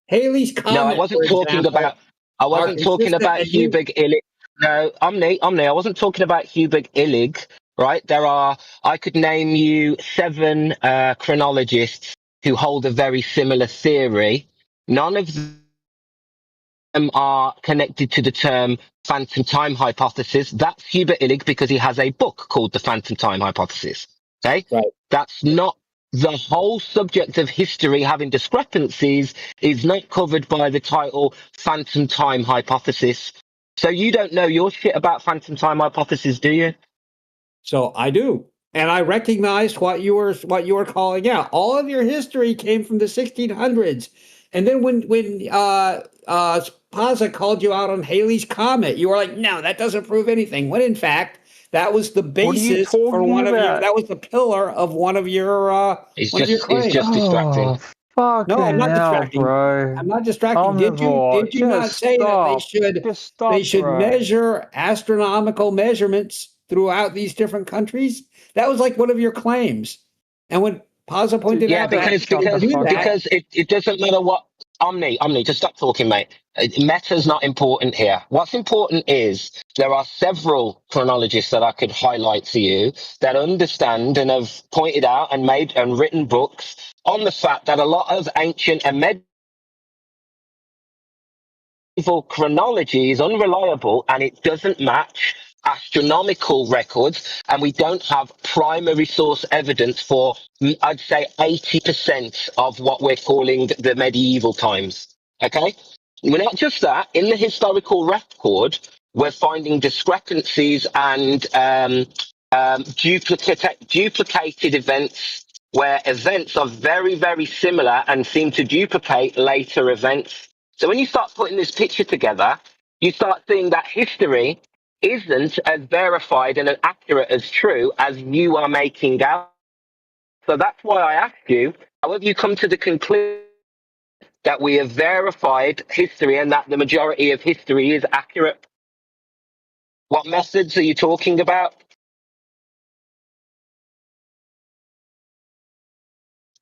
Haley's comment. No, I wasn't talking about. I wasn't talking about Hubert Illig. No, Omni, I wasn't talking about Hubert Illig, right? I could name you 7 chronologists who hold a very similar theory. None of are connected to the term phantom time hypothesis. That's Hubert Illig because he has a book called The Phantom Time Hypothesis. Okay? Right. That's not the whole subject of history having discrepancies is not covered by the title Phantom Time Hypothesis. So you don't know your shit about Phantom Time Hypothesis, do you? So I do. And I recognized what you were calling out. All of your history came from the 1600s. And then when Spaza called you out on Halley's Comet, you were like, no, that doesn't prove anything. When in fact, that was the basis for one of your, that was the pillar of one of your It's one of your claims. It's just distracting. Oh, No, I'm not distracting, bro. I'm not distracting. Omnivore, Did you not say that they should bro. measure astronomical measurements throughout these different countries? That was like one of your claims. And when Paza pointed out because it doesn't matter what Omni, just stop talking, mate. Meta's not important here. What's important is there are several chronologists that I could highlight to you that understand and have pointed out and made and written books on the fact that a lot of ancient and medieval chronology is unreliable and it doesn't match astronomical records, and we don't have primary source evidence for, I'd say, 80% of what we're calling the medieval times. Okay? We're not just that. In the historical record, we're finding discrepancies and duplicated events where events are very, very similar and seem to duplicate later events. So when you start putting this picture together, you start seeing that history isn't as verified and as accurate as true as you are making out. So that's why I asked you, how have you come to the conclusion that we have verified history and that the majority of history is accurate? What methods are you talking about?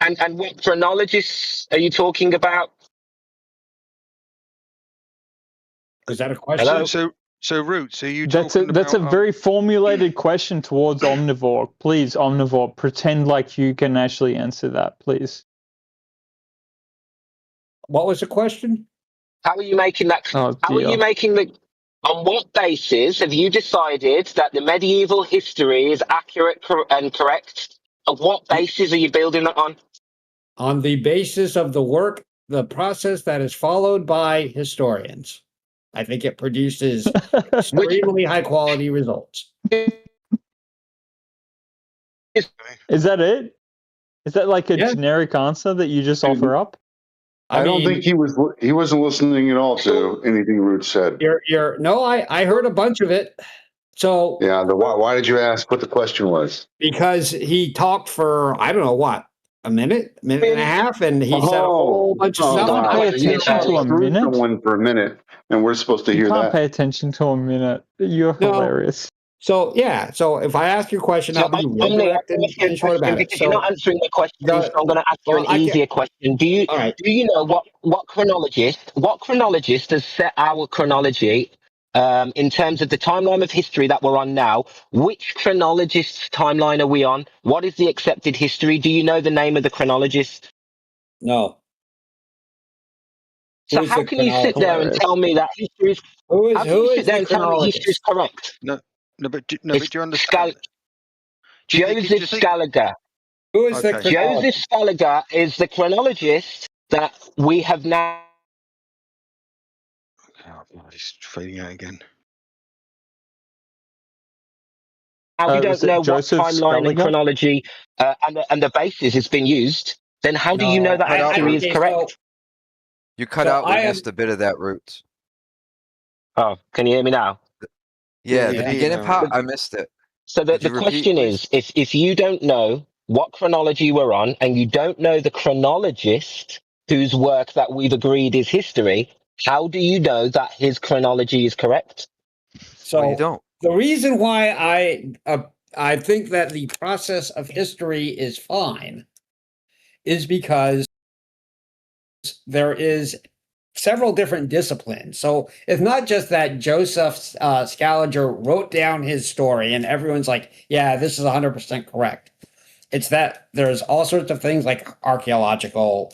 And what chronologists are you talking about? Is that a question? Hello? So Roots, are you That's talking a about, very formulated question towards Omnivore. Please, Omnivore, pretend like you can actually answer that, please. What was the question? How are you making that? Oh, how are you making the? On what basis have you decided that the medieval history is accurate and correct? On what basis are you building that on? On the basis of the process that is followed by historians. I think it produces extremely high quality results. Is that it? Is that like a generic answer that you just offer up? I don't think he wasn't listening at all to anything Root said. No, I heard a bunch of it. So yeah, why did you ask what the question was? Because he talked for I don't know what, a minute and a half, and he said a whole bunch of stuff. Don't pay attention to a minute. Someone for a minute, and we're supposed to hear that. You can't pay attention to a minute. You're hilarious. So yeah, so if I ask you a question, I'll be real direct and short about it. Because you're not answering the question, so I'm going to ask you an easier question. Do you know what chronologist has set our chronology in terms of the timeline of history that we're on now? Which chronologist's timeline are we on? What is the accepted history? Do you know the name of the chronologist? No. So how can you sit there and tell me that history is? How can you sit there and tell me history is correct? But do you understand? Joseph Scaliger. Who is the Joseph Scaliger is the chronologist that we have now. Oh, it's fading out again. Now we don't know what timeline and chronology and the basis has been used. Then how do you know that history is correct? You cut out. We missed a bit of that, Roots. Oh, can you hear me now? Yeah, the beginning part, I missed it. So the question is, if you don't know what chronology we're on, and you don't know the chronologist whose work that we've agreed is history, how do you know that his chronology is correct? So you don't. The reason why I think that the process of history is fine is because there is several different disciplines. So it's not just that Joseph Scaliger wrote down his story and everyone's like, yeah, this is 100% correct. It's that there's all sorts of things like archaeological,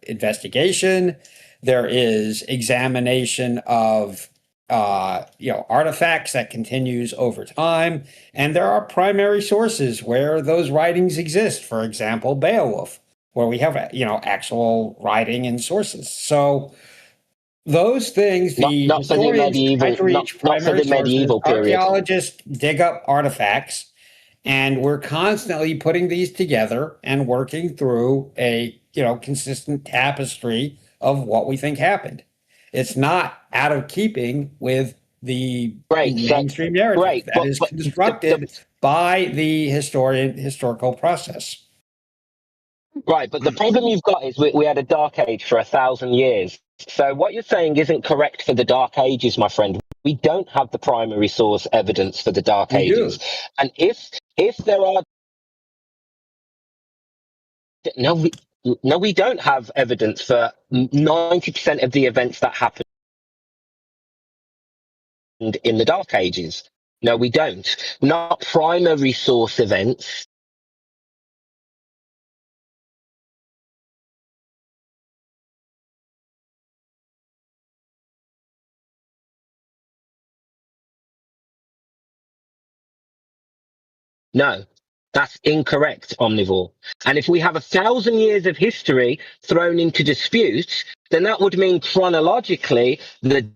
investigation. There is examination of artifacts that continues over time, and there are primary sources where those writings exist. For example, Beowulf, where we have actual writing and sources. So those things, the not for the historians try to reach not for primary the medieval sources. period. Archaeologists dig up artifacts, and we're constantly putting these together and working through a consistent tapestry of what we think happened. It's not out of keeping with the mainstream narrative that is constructed by the historical process. Right, but the problem you've got is we had a dark age for 1,000 years. So what you're saying isn't correct for the dark ages, my friend. We don't have the primary source evidence for the dark ages. And if there are no, we don't have evidence for 90% of the events that happened in the dark ages. No, we don't. Not primary source events. No, that's incorrect, Omnivore. And if we have 1,000 years of history thrown into dispute, then that would mean chronologically the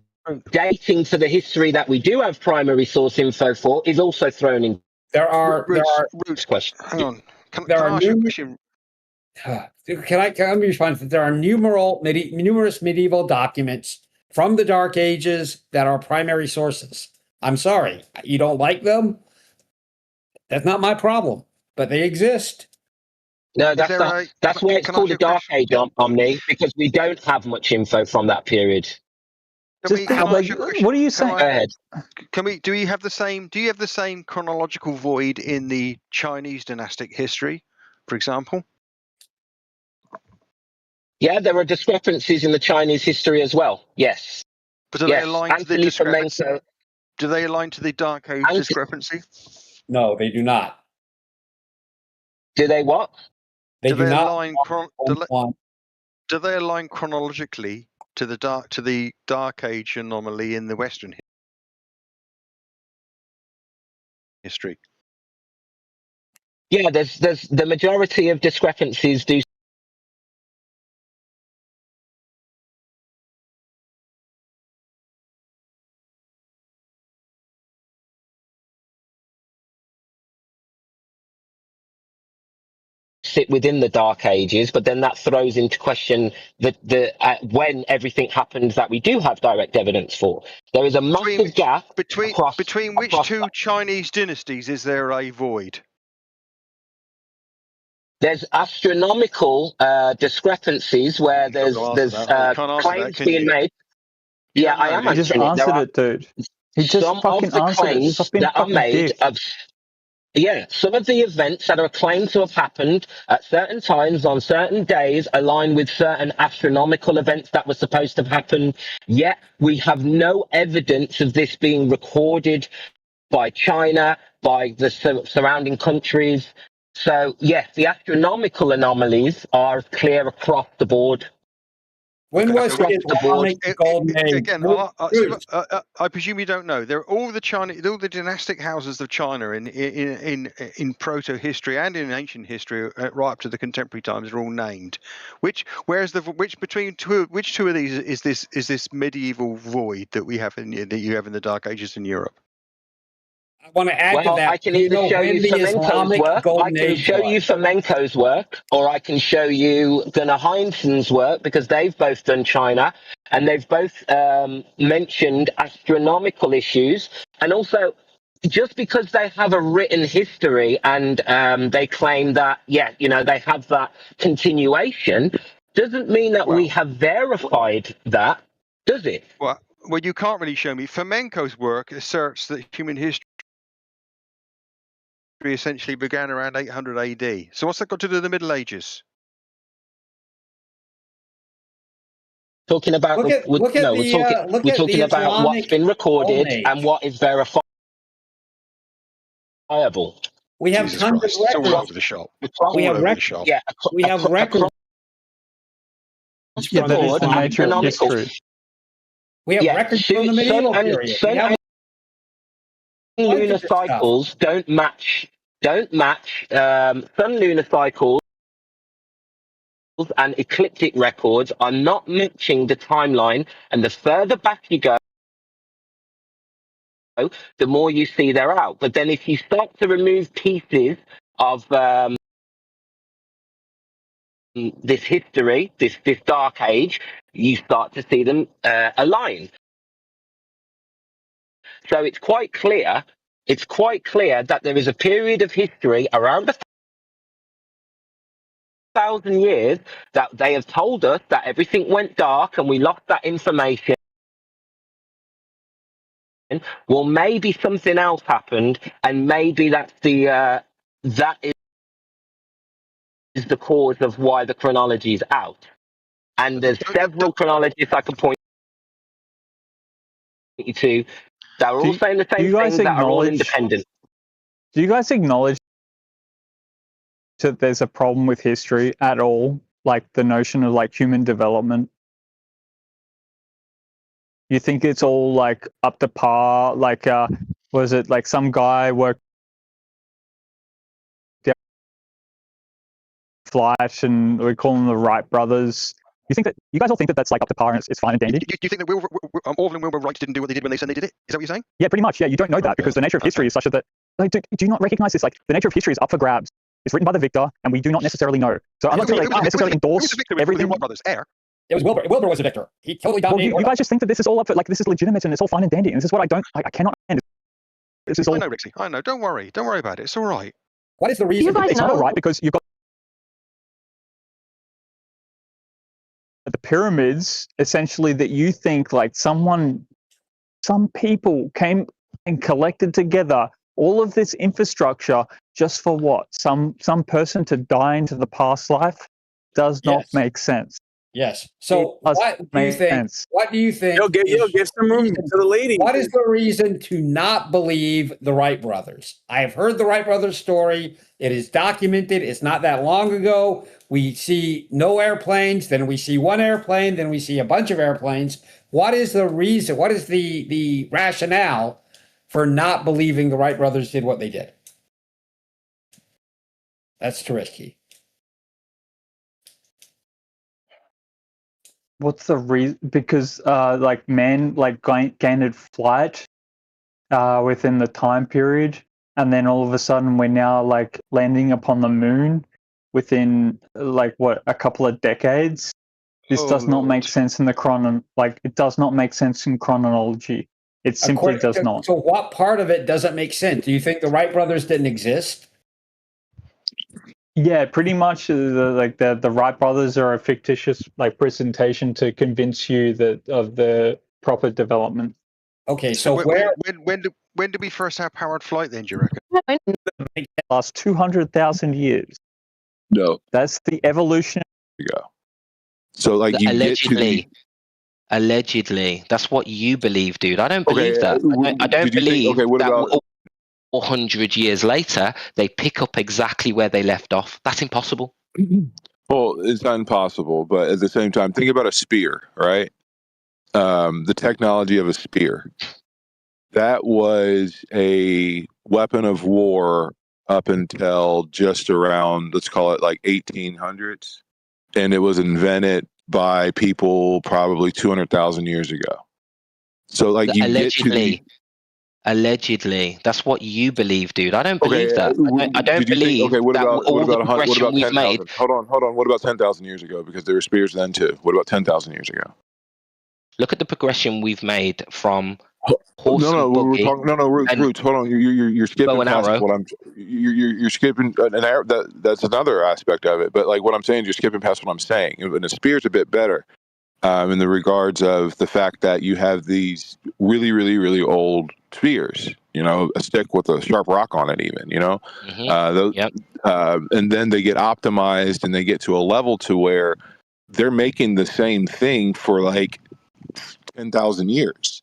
dating for the history that we do have primary source info for is also thrown in. There are question. Hang on. Can there I are ask you a question? Can me respond? There are numerous medieval documents from the Dark Ages that are primary sources. I'm sorry, you don't like them? That's not my problem, but they exist. No, that's why it's called a Dark Age, Omni, because we don't have much info from that period. What are you saying? Go ahead. Do you have the same chronological void in the Chinese dynastic history, for example? Yeah, there are discrepancies in the Chinese history as well. Yes. But do they align to the discrepancy? Do they align to the Dark Age discrepancy? No, they do not. Do they what? Do they align chronologically to the Dark Age anomaly in the Western history? Yeah, there's the majority of discrepancies do sit within the Dark Ages, but then that throws into question when everything happens that we do have direct evidence for. There is a massive gap between which two Chinese dynasties is there a void? There's astronomical discrepancies where there's claims being made. Yeah, I am. He just answered it, dude. He just fucking answered it. Stop being fucking dick. Some of the events that are claimed to have happened at certain times on certain days align with certain astronomical events that were supposed to have happened. Yet we have no evidence of this being recorded by China, by the surrounding countries. So, yes, the astronomical anomalies are clear across the board. When was the Islamic Golden Age? Again, I presume you don't know. They're all the dynastic houses of China in proto history and in ancient history, right up to the contemporary times, are all named. Which two of these is this medieval void that we have that you have in the Dark Ages in Europe? I want to add to that. I can either show you Fomenko's work, I can show you Fomenko's work, or I can show you Gunnar Heinzen's work, because they've both done China, and they've both mentioned astronomical issues. And also, just because they have a written history and they claim that, they have that continuation, doesn't mean that we have verified that, does it? Well, you can't really show me. Fomenko's work asserts that human history essentially began around 800 AD. So what's that got to do with the Middle Ages? Talking about we're talking about what's been recorded and what is verifiable. We have tons of records. It's all over the shop. We have records. Yeah, we have records Yeah, that is the nature of history. We have records from the medieval period. We have lunar cycles don't match. Sun lunar cycles and ecliptic records are not matching the timeline, and the further back you go, the more you see they're out. But then if you start to remove pieces of this history, this dark age, you start to see them align. So it's quite clear. It's quite clear that there is a period of history around 1,000 years that they have told us that everything went dark and we lost that information. Well, maybe something else happened, and maybe that's the that is the cause of why the chronology is out. And there's several chronologies I can point you to that are all saying the same thing, that are all independent. Do you guys acknowledge that there's a problem with history at all? Like the notion of like human development? You think it's all like up to par? Like, was it like some guy worked flight and we call them the Wright brothers? You think that you guys all think that that's like up to par and it's fine and dandy? Do you think that Orville and Wilbur Wright didn't do what they did when they said they did it? Is that what you're saying? Yeah, pretty much. Yeah, you don't know that because the nature of history is such that. Like, do you not recognize this? Like, the nature of history is up for grabs. It's written by the victor, and we do not necessarily know. So I'm not going to necessarily endorse everything. It was Wilbur. Wilbur was the victor. He totally dominated. Well, you guys just think that this is all up for, like, this is legitimate and it's all fine and dandy, and this is what I cannot understand. This is all. I know, Rixie. I know. Don't worry about it. It's all right. What is the reason? It's not all right because you've got the pyramids, essentially, that you think like some people came and collected together all of this infrastructure just for what? Some person to die into the past life does not make sense. Yes. So what do you think? What do you think? Give some room to the lady. What is the reason to not believe the Wright brothers? I have heard the Wright brothers story. It is documented. It's not that long ago. We see no airplanes, then we see one airplane, then we see a bunch of airplanes. What is the reason? What is the rationale for not believing the Wright brothers did what they did? That's tricky. What's the reason? Because like man like gained flight within the time period, and then all of a sudden we're now like landing upon the moon within like what, a couple of decades. This does not make sense in the it does not make sense in chronology. It simply does not. So what part of it doesn't make sense? Do you think the Wright brothers didn't exist? Yeah, pretty much. The Wright brothers are a fictitious like presentation to convince you that of the proper development. Okay, so when did we first have powered flight then, do you reckon? Last 200,000 years. No. That's the evolution. There you go. So like you Allegedly. That's what you believe, dude. I don't believe that. I don't believe that 400 years later, they pick up exactly where they left off. That's impossible. Well, it's not impossible, but at the same time, think about a spear, right? The technology of a spear. That was a weapon of war up until just around, let's call it like 1800s. And it was invented by people probably 200,000 years ago. So like you Allegedly, that's what you believe, dude. I don't believe that. I don't believe that all the progression we've made. Hold on. What about 10,000 years ago? Because there were spears then too. What about 10,000 years ago? Look at the progression we've made from Roots. Hold on. You're skipping past what I'm. You're skipping an arrow. That's another aspect of it. But like what I'm saying, you're skipping past what I'm saying. And the spear's a bit better. In the regards of the fact that you have these really, really, really old spears, a stick with a sharp rock on it even, and then they get optimized and they get to a level to where they're making the same thing for like 10,000 years.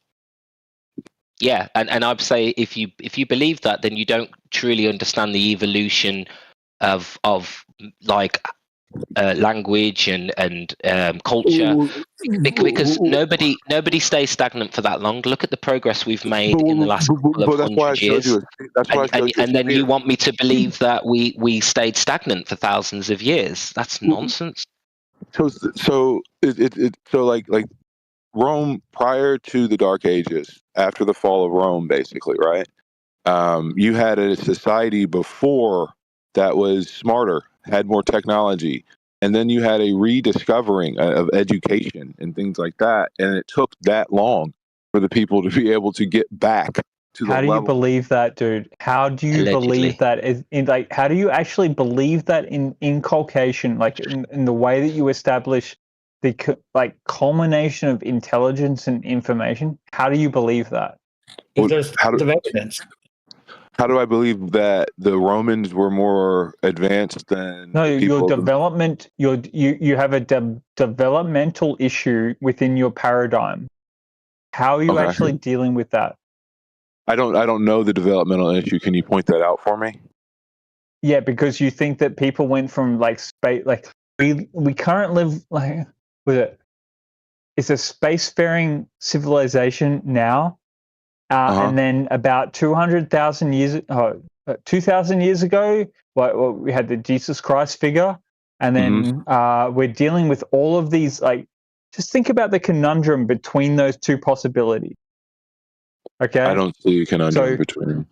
Yeah, and I'd say if you believe that, then you don't truly understand the evolution of like language and culture, because nobody stays stagnant for that long. Look at the progress we've made in the last couple of hundred years. And then you want me to believe that we stayed stagnant for thousands of years? That's nonsense. So like Rome prior to the Dark Ages, after the fall of Rome, basically, right? You had a society before that was smarter, had more technology, and then you had a rediscovering of education and things like that, and it took that long for the people to be able to get back to the How do you level. believe that, dude? How do you believe that? How do you actually believe that in inculcation, like in the way that you establish the culmination of intelligence and information? How do you believe that? There's evidence. How do I believe that the Romans were more advanced than your development? You have a developmental issue within your paradigm. How are you actually dealing with that? I don't know the developmental issue. Can you point that out for me? Yeah, because you think that people went from space, we currently live it's a spacefaring civilization now. And then about 2,000 years ago, we had the Jesus Christ figure. And then we're dealing with all of these, just think about the conundrum between those two possibilities. Okay? I don't see a conundrum between them.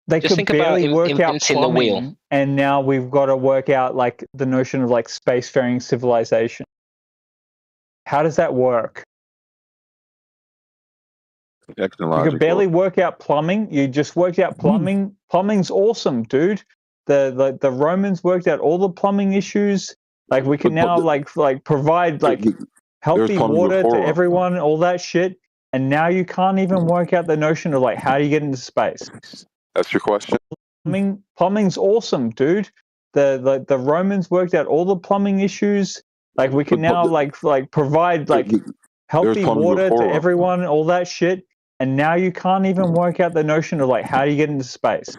They could barely work out plumbing, and now we've got to work out the notion of spacefaring civilization. How does that work? You could barely work out plumbing. You just worked out plumbing. Plumbing's awesome, dude. The Romans worked out all the plumbing issues. We can now provide healthy water to everyone, all that shit. And now you can't even work out the notion of how do you get into space? That's your question. Plumbing's awesome, dude. The Romans worked out all the plumbing issues. We can now provide healthy water to everyone, all that shit. And now you can't even work out the notion of how do you get into space?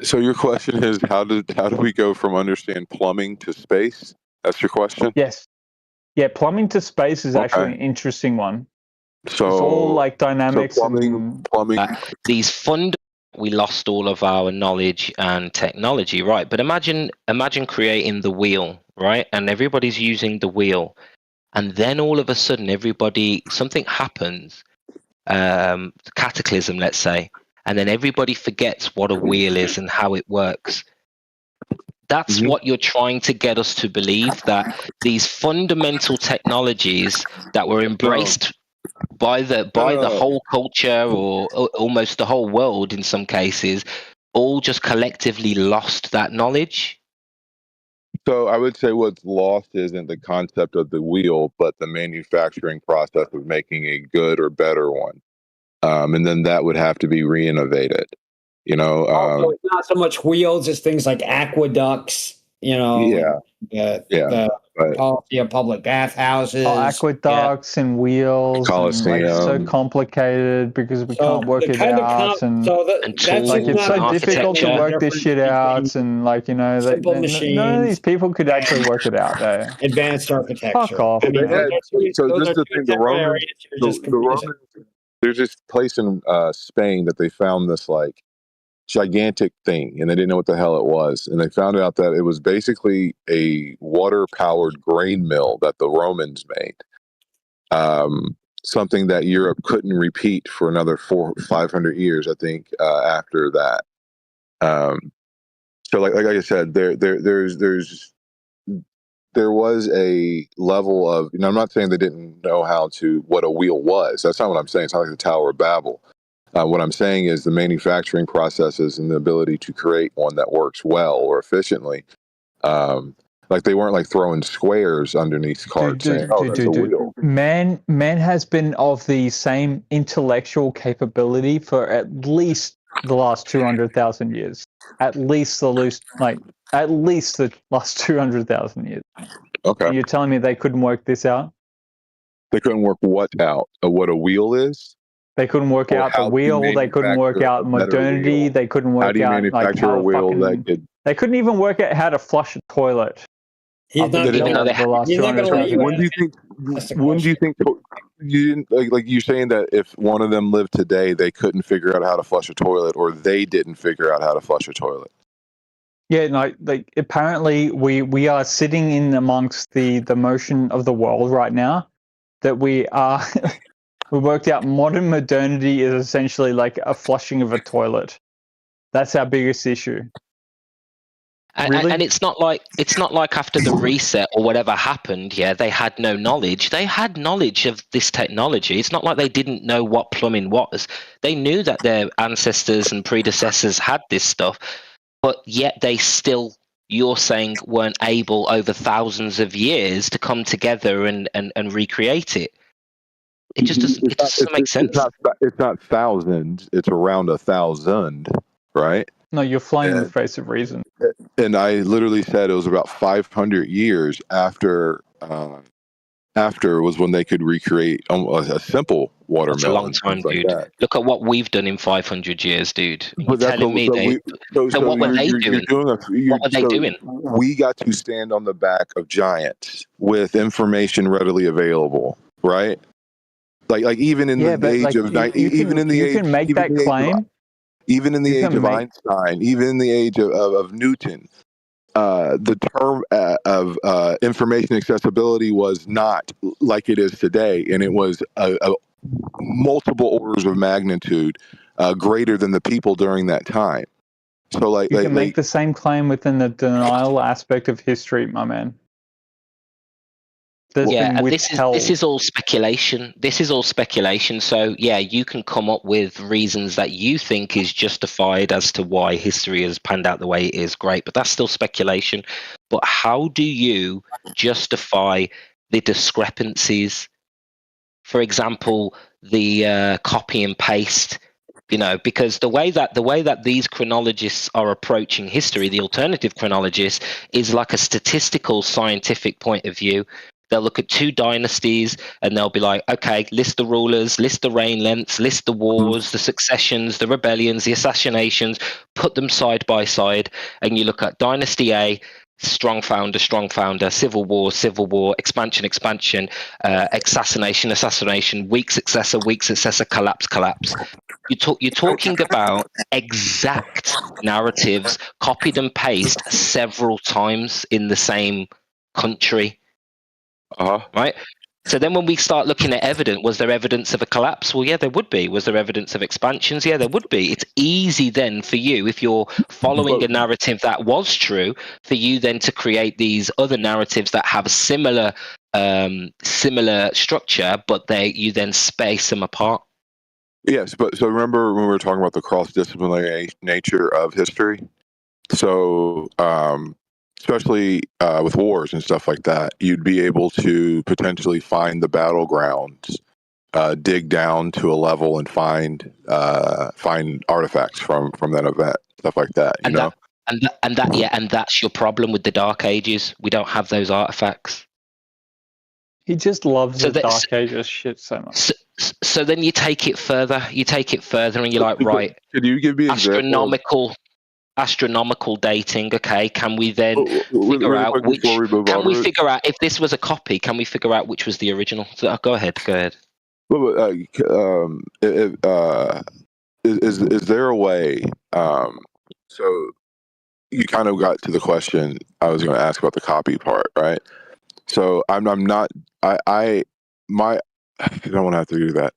So your question is how do we go from understand plumbing to space? That's your question? Yes. Yeah, plumbing to space is actually an interesting one. So it's all dynamics. So plumbing. We lost all of our knowledge and technology, right? But imagine creating the wheel, right? And everybody's using the wheel. And then all of a sudden, something happens, cataclysm, let's say, and then everybody forgets what a wheel is and how it works. That's what you're trying to get us to believe, that these fundamental technologies that were embraced by the whole culture or almost the whole world in some cases, all just collectively lost that knowledge. So I would say what's lost isn't the concept of the wheel, but the manufacturing process of making a good or better one. And then that would have to be re-innovated. It's not so much wheels as things like aqueducts, the policy of public bathhouses. Aqueducts and wheels. Coliseum. It's so complicated because we can't work it out. It's so difficult to work this shit out. And none of these people could actually work it out there. Advanced architecture. Fuck off. So this is the thing. The Romans, there's this place in Spain that they found this gigantic thing, and they didn't know what the hell it was, and they found out that it was basically a water-powered grain mill that the Romans made, something that Europe couldn't repeat for another 400 or 500 years, I think, after that. So like I said, there was a level of, I'm not saying they didn't know what a wheel was. That's not what I'm saying. It's not like the Tower of Babel. What I'm saying is the manufacturing processes and the ability to create one that works well or efficiently. They weren't throwing squares underneath carts saying, that's a wheel. Man has been of the same intellectual capability for at least the last 200,000 years. At least the last 200,000 years. Okay. And you're telling me they couldn't work this out? They couldn't work what out? What a wheel is? They couldn't work Or out the how do you wheel. They couldn't work manufacture a out better modernity. wheel? They couldn't How work do you out like manufacture how a to wheel that fucking. could? They couldn't even work out how to flush a toilet. He's up not until gonna. over the last He's not gonna let you 200,000 When do you think? That's the When do you question. think? You didn't like you're saying that if one of them lived today, they couldn't figure out how to flush a toilet, or they didn't figure out how to flush a toilet. Yeah, no, like apparently we are sitting in amongst the motion of the world right now that we are we worked out modern modernity is essentially like a flushing of a toilet. That's our biggest issue. Really? And it's not like after the reset or whatever happened, yeah, they had no knowledge. They had knowledge of this technology. It's not like they didn't know what plumbing was. They knew that their ancestors and predecessors had this stuff, but yet they still, you're saying, weren't able over thousands of years to come together and recreate it. It just doesn't make sense. It's not thousands. It's around 1,000, right? No, you're flying in the face of reason. And I literally said it was about 500 years after was when they could recreate a simple water That's a mill long and time, things like dude. that. Look at what we've done in 500 years, dude. You're But that's telling me so what were they doing? What were they doing? We got to stand on the back of giants with information readily available, right? Like even in the age of even in the age can make that claim. Even in the age of Einstein, even in the age of Newton, the term of information accessibility was not like it is today, and it was a multiple orders of magnitude greater than the people during that time. So you can make the same claim within the denial aspect of history, my man. Yeah, and this is all speculation. This is all speculation. So yeah, you can come up with reasons that you think is justified as to why history has panned out the way it is. Great, but that's still speculation. But how do you justify the discrepancies? For example, the copy and paste. You know, because the way that these chronologists are approaching history, the alternative chronologists, is like a statistical, scientific point of view. They'll look at two dynasties and they'll be like, okay, list the rulers, list the reign lengths, list the wars, the successions, the rebellions, the assassinations, put them side by side, and you look at Dynasty A, strong founder, civil war, expansion, assassination, weak successor, collapse. You're talking about exact narratives copied and pasted several times in the same country. Right? So then when we start looking at evidence, was there evidence of a collapse? Well, yeah, there would be. Was there evidence of expansions? Yeah, there would be. It's easy then for you, if you're following a narrative that was true, for you then to create these other narratives that have similar structure, but you then space them apart. Yes, but so remember when we were talking about the cross-disciplinary nature of history? So especially with wars and stuff like that, you'd be able to potentially find the battlegrounds, dig down to a level and find artifacts from that event, stuff like that. You know, and that's your problem with the Dark Ages. We don't have those artifacts. He just loves the Dark Ages shit so much. So then you take it further. And you're like, right? Could you give me astronomical dating? Okay, can we then figure out which? Can we figure out if this was a copy? Can we figure out which was the original? So, go ahead. Well, is there a way? So you kind of got to the question I was going to ask about the copy part, right? So I don't want to have to do that.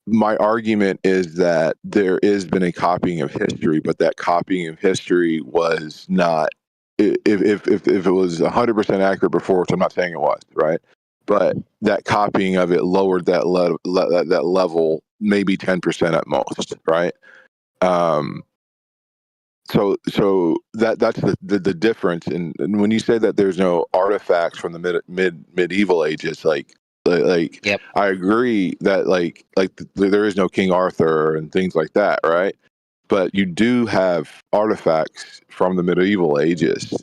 My argument is that there has been a copying of history, but that copying of history was not. If it was 100% accurate before, which I'm not saying it was, right? But that copying of it lowered that level maybe 10% at most, right? So that's the difference. And when you say that there's no artifacts from the medieval ages, yep. I agree that like there is no King Arthur and things like that, right? But you do have artifacts from the medieval ages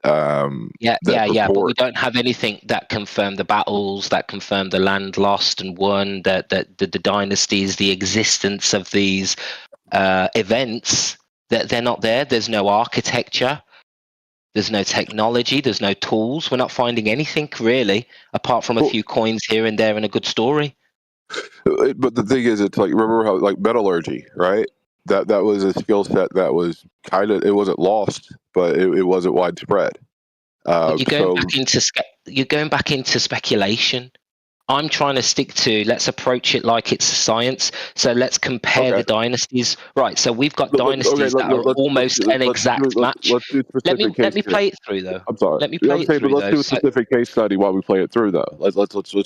that but we report. don't have anything that confirmed the battles, that confirmed the land lost and won, that the dynasties, the existence of these events. That they're not there. There's no architecture. There's no technology. There's no tools. We're not finding anything really, apart from a few coins here and there and a good story. But the thing is, it's like, remember how like metallurgy, right? That was a skill set that was kind of, it wasn't lost, but it wasn't widespread. But you're going back into speculation. I'm trying to stick to, let's approach it like it's science. So let's compare the dynasties. Right. So we've got dynasties that are almost an exact match. Let's do specific Let me play it through though. I'm sorry. Let me play it through let's though. do a specific case study while we play it through though. Let's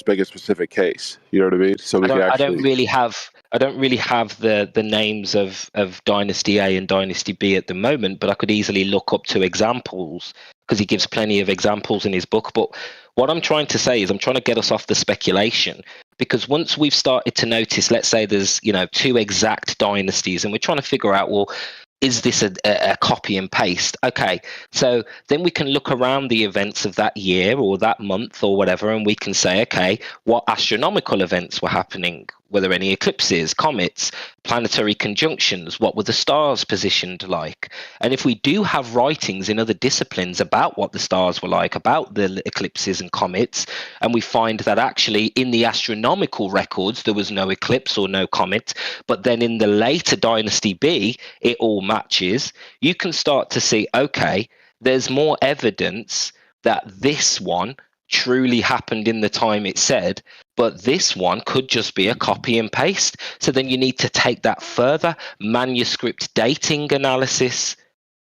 make a specific case. You know what I mean? So we can actually. I don't really have the names of Dynasty A and Dynasty B at the moment, but I could easily look up to examples because he gives plenty of examples in his book. But what I'm trying to say is I'm trying to get us off the speculation, because once we've started to notice, let's say there's, two exact dynasties and we're trying to figure out, well, is this a copy and paste? Okay, so then we can look around the events of that year or that month or whatever, and we can say, okay, what astronomical events were happening? Were there any eclipses, comets, planetary conjunctions? What were the stars positioned like? And if we do have writings in other disciplines about what the stars were like, about the eclipses and comets, and we find that actually in the astronomical records there was no eclipse or no comet, but then in the later Dynasty B it all matches, you can start to see, okay, there's more evidence that this one truly happened in the time it said, but this one could just be a copy and paste. So then you need to take that further, manuscript dating analysis,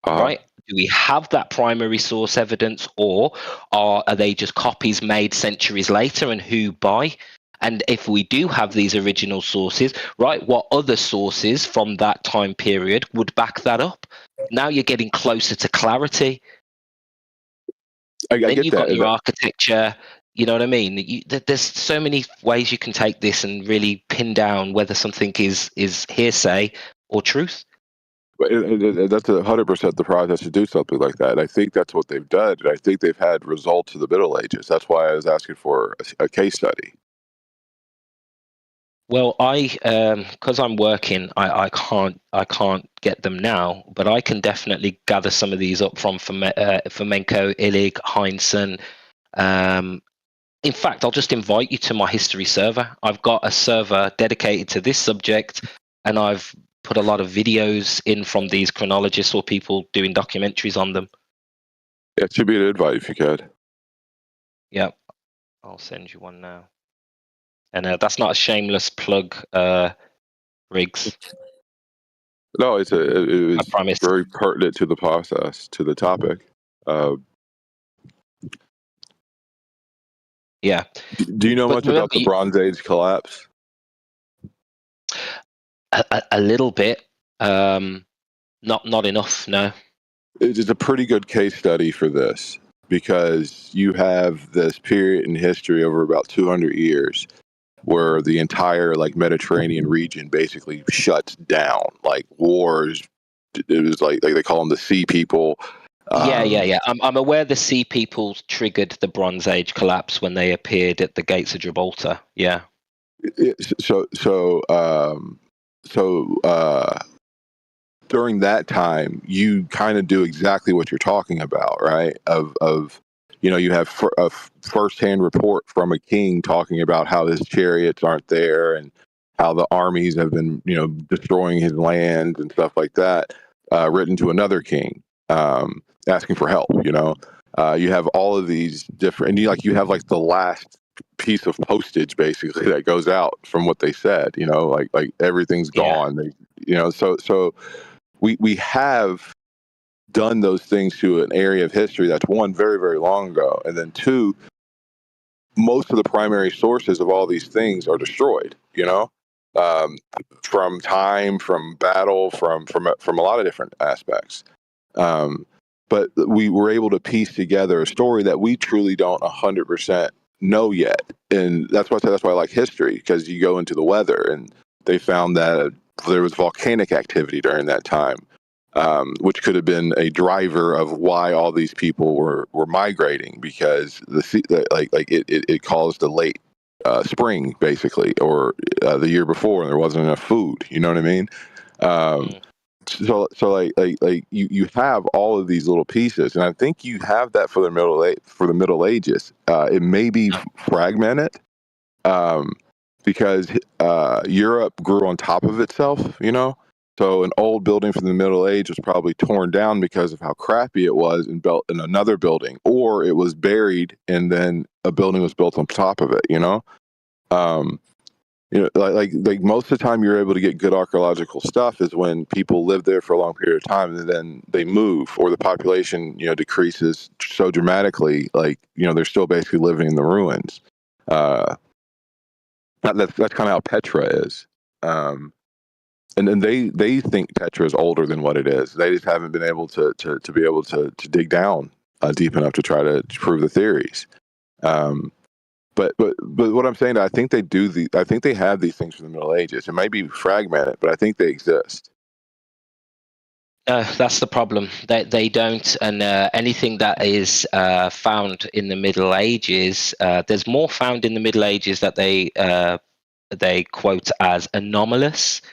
right? Do we have that primary source evidence, or are they just copies made centuries later, and who by? And if we do have these original sources, right, what other sources from that time period would back that up? Now you're getting closer to clarity. Then you've got your architecture. You know what I mean? There's so many ways you can take this and really pin down whether something is hearsay or truth. But that's 100% the process to do something like that. And I think that's what they've done. And I think they've had results in the Middle Ages. That's why I was asking for a case study. Well, because I'm working, I can't get them now, but I can definitely gather some of these up from Fomenko, Illig, Heinsohn. In fact, I'll just invite you to my history server. I've got a server dedicated to this subject, and I've put a lot of videos in from these chronologists or people doing documentaries on them. Yeah, it should be an invite if you could. Yeah, I'll send you one now. And that's not a shameless plug, Riggs. No, it was very pertinent to the process, to the topic. Yeah. Do you know much about the Bronze Age collapse? A little bit. Not enough, no. It's a pretty good case study for this, because you have this period in history over about 200 years where the entire Mediterranean region basically shuts down, wars. It was like they call them the Sea People. Yeah. I'm aware the Sea People triggered the Bronze Age collapse when they appeared at the gates of Gibraltar. Yeah. So during that time, you kind of do exactly what you're talking about, right? You have a firsthand report from a king talking about how his chariots aren't there and how the armies have been, destroying his land and stuff like that, written to another king, asking for help. You have all of these different, and you have the last piece of postage basically that goes out from what they said. Like everything's gone. So we have done those things to an area of history that's, one, very, very long ago, and then two, most of the primary sources of all these things are destroyed, from time, from battle, from a lot of different aspects. But we were able to piece together a story that we truly don't 100% know yet. And that's why I like history, because you go into the weather and they found that there was volcanic activity during that time. which could have been a driver of why all these people were migrating, because it caused a late spring, basically, or the year before, and there wasn't enough food. You know what I mean? So you have all of these little pieces, and I think you have that for the Middle Ages. It may be fragmented, because Europe grew on top of itself, you know. So an old building from the Middle Age was probably torn down because of how crappy it was, and built in another building, or it was buried and then a building was built on top of it, you know. Like most of the time you're able to get good archaeological stuff is when people live there for a long period of time and then they move, or the population, decreases so dramatically, like, they're still basically living in the ruins. That's kind of how Petra is. And then they think Petra is older than what it is. They just haven't been able to be able to dig down deep enough to try to prove the theories. But what I'm saying, I think they have these things from the Middle Ages. It might be fragmented, but I think they exist. That's the problem. They don't, and anything that is found in the Middle Ages, there's more found in the Middle Ages that they quote as anomalous.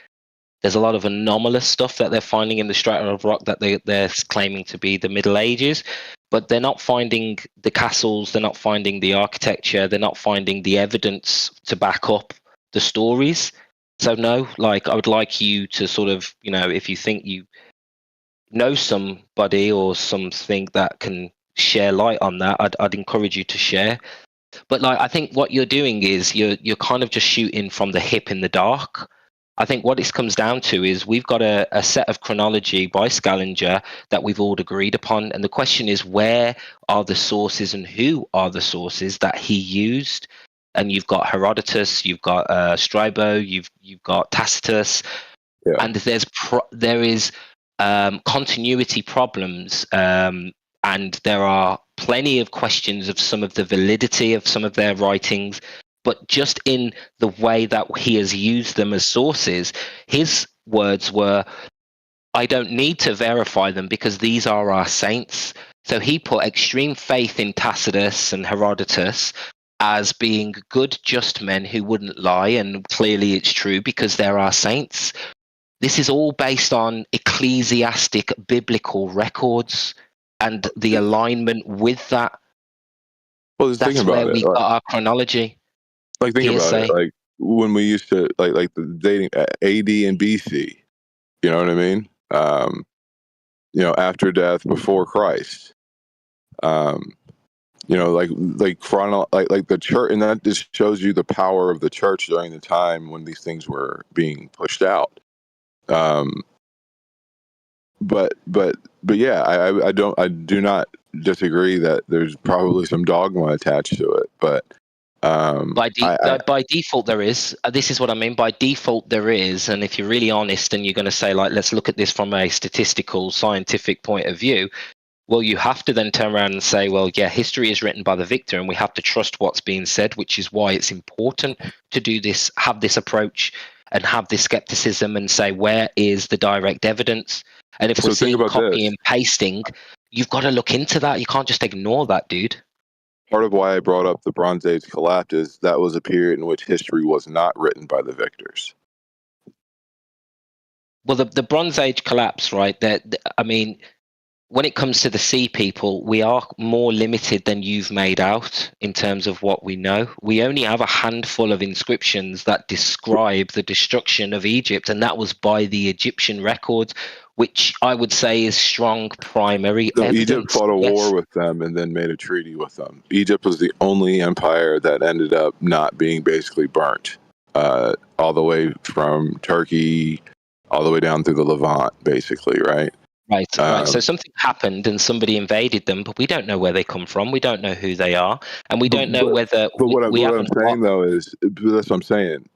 There's a lot of anomalous stuff that they're finding in the strata of rock that they're claiming to be the Middle Ages, but they're not finding the castles, they're not finding the architecture, they're not finding the evidence to back up the stories. So no, like, I would like you to sort of, if you think you know somebody or something that can share light on that, I'd encourage you to share. But like, I think what you're doing is you're kind of just shooting from the hip in the dark. I think what this comes down to is we've got a set of chronology by Scaliger that we've all agreed upon, and the question is, where are the sources and who are the sources that he used? And you've got Herodotus, you've got Strabo, you've got Tacitus, and there is continuity problems, and there are plenty of questions of some of the validity of some of their writings. But just in the way that he has used them as sources, his words were, I don't need to verify them because these are our saints. So he put extreme faith in Tacitus and Herodotus as being good, just men who wouldn't lie. And clearly it's true because they're our saints. This is all based on ecclesiastic biblical records and the alignment with that. Well, that's where we got our chronology. Like, think about it. Like, when we used to like the dating AD and BC, you know what I mean? After death, before Christ. Like the church, and that just shows you the power of the church during the time when these things were being pushed out. But yeah, I do not disagree that there's probably some dogma attached to it, but by default there is. This is what I mean. By default there is, and if you're really honest and you're going to say, like, let's look at this from a statistical, scientific point of view, well, you have to then turn around and say, well, yeah, history is written by the victor, and we have to trust what's being said, which is why it's important to do this, have this approach, and have this skepticism, and say, where is the direct evidence? And if we're seeing copy and pasting, you've got to look into that. You can't just ignore that, dude. Part of why I brought up the Bronze Age collapse is that was a period in which history was not written by the victors. Well, the Bronze Age collapse, right? I mean, when it comes to the sea people, we are more limited than you've made out in terms of what we know. We only have a handful of inscriptions that describe the destruction of Egypt, and that was by the Egyptian records, which I would say is strong primary evidence. Egypt fought a war with them and then made a treaty with them. Egypt was the only empire that ended up not being basically burnt, all the way from Turkey, all the way down through the Levant, basically, right? Right. So something happened and somebody invaded them, but we don't know where they come from. We don't know who they are, and we don't know whether. But what I'm saying though is, that's what I'm saying.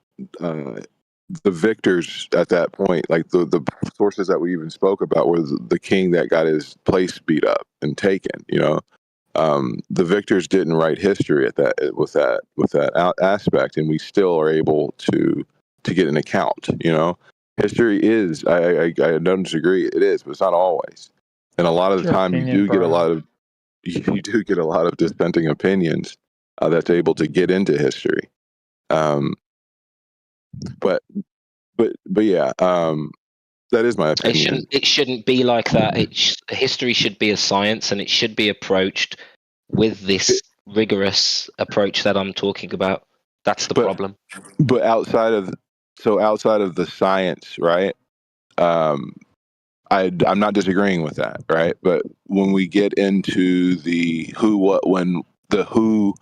The victors at that point, like the sources that we even spoke about, were the king that got his place beat up and taken. The victors didn't write history at that with that aspect, and we still are able to get an account. History is. I don't disagree. It is, but it's not always. And a lot of the time, you do get a lot of dissenting opinions that's able to get into history. But yeah, that is my opinion. It shouldn't be like that. History should be a science, and it should be approached with this rigorous approach that I'm talking about. That's the problem. But outside of the science, right? I'm not disagreeing with that, right? But when we get into the who, what, when, the who,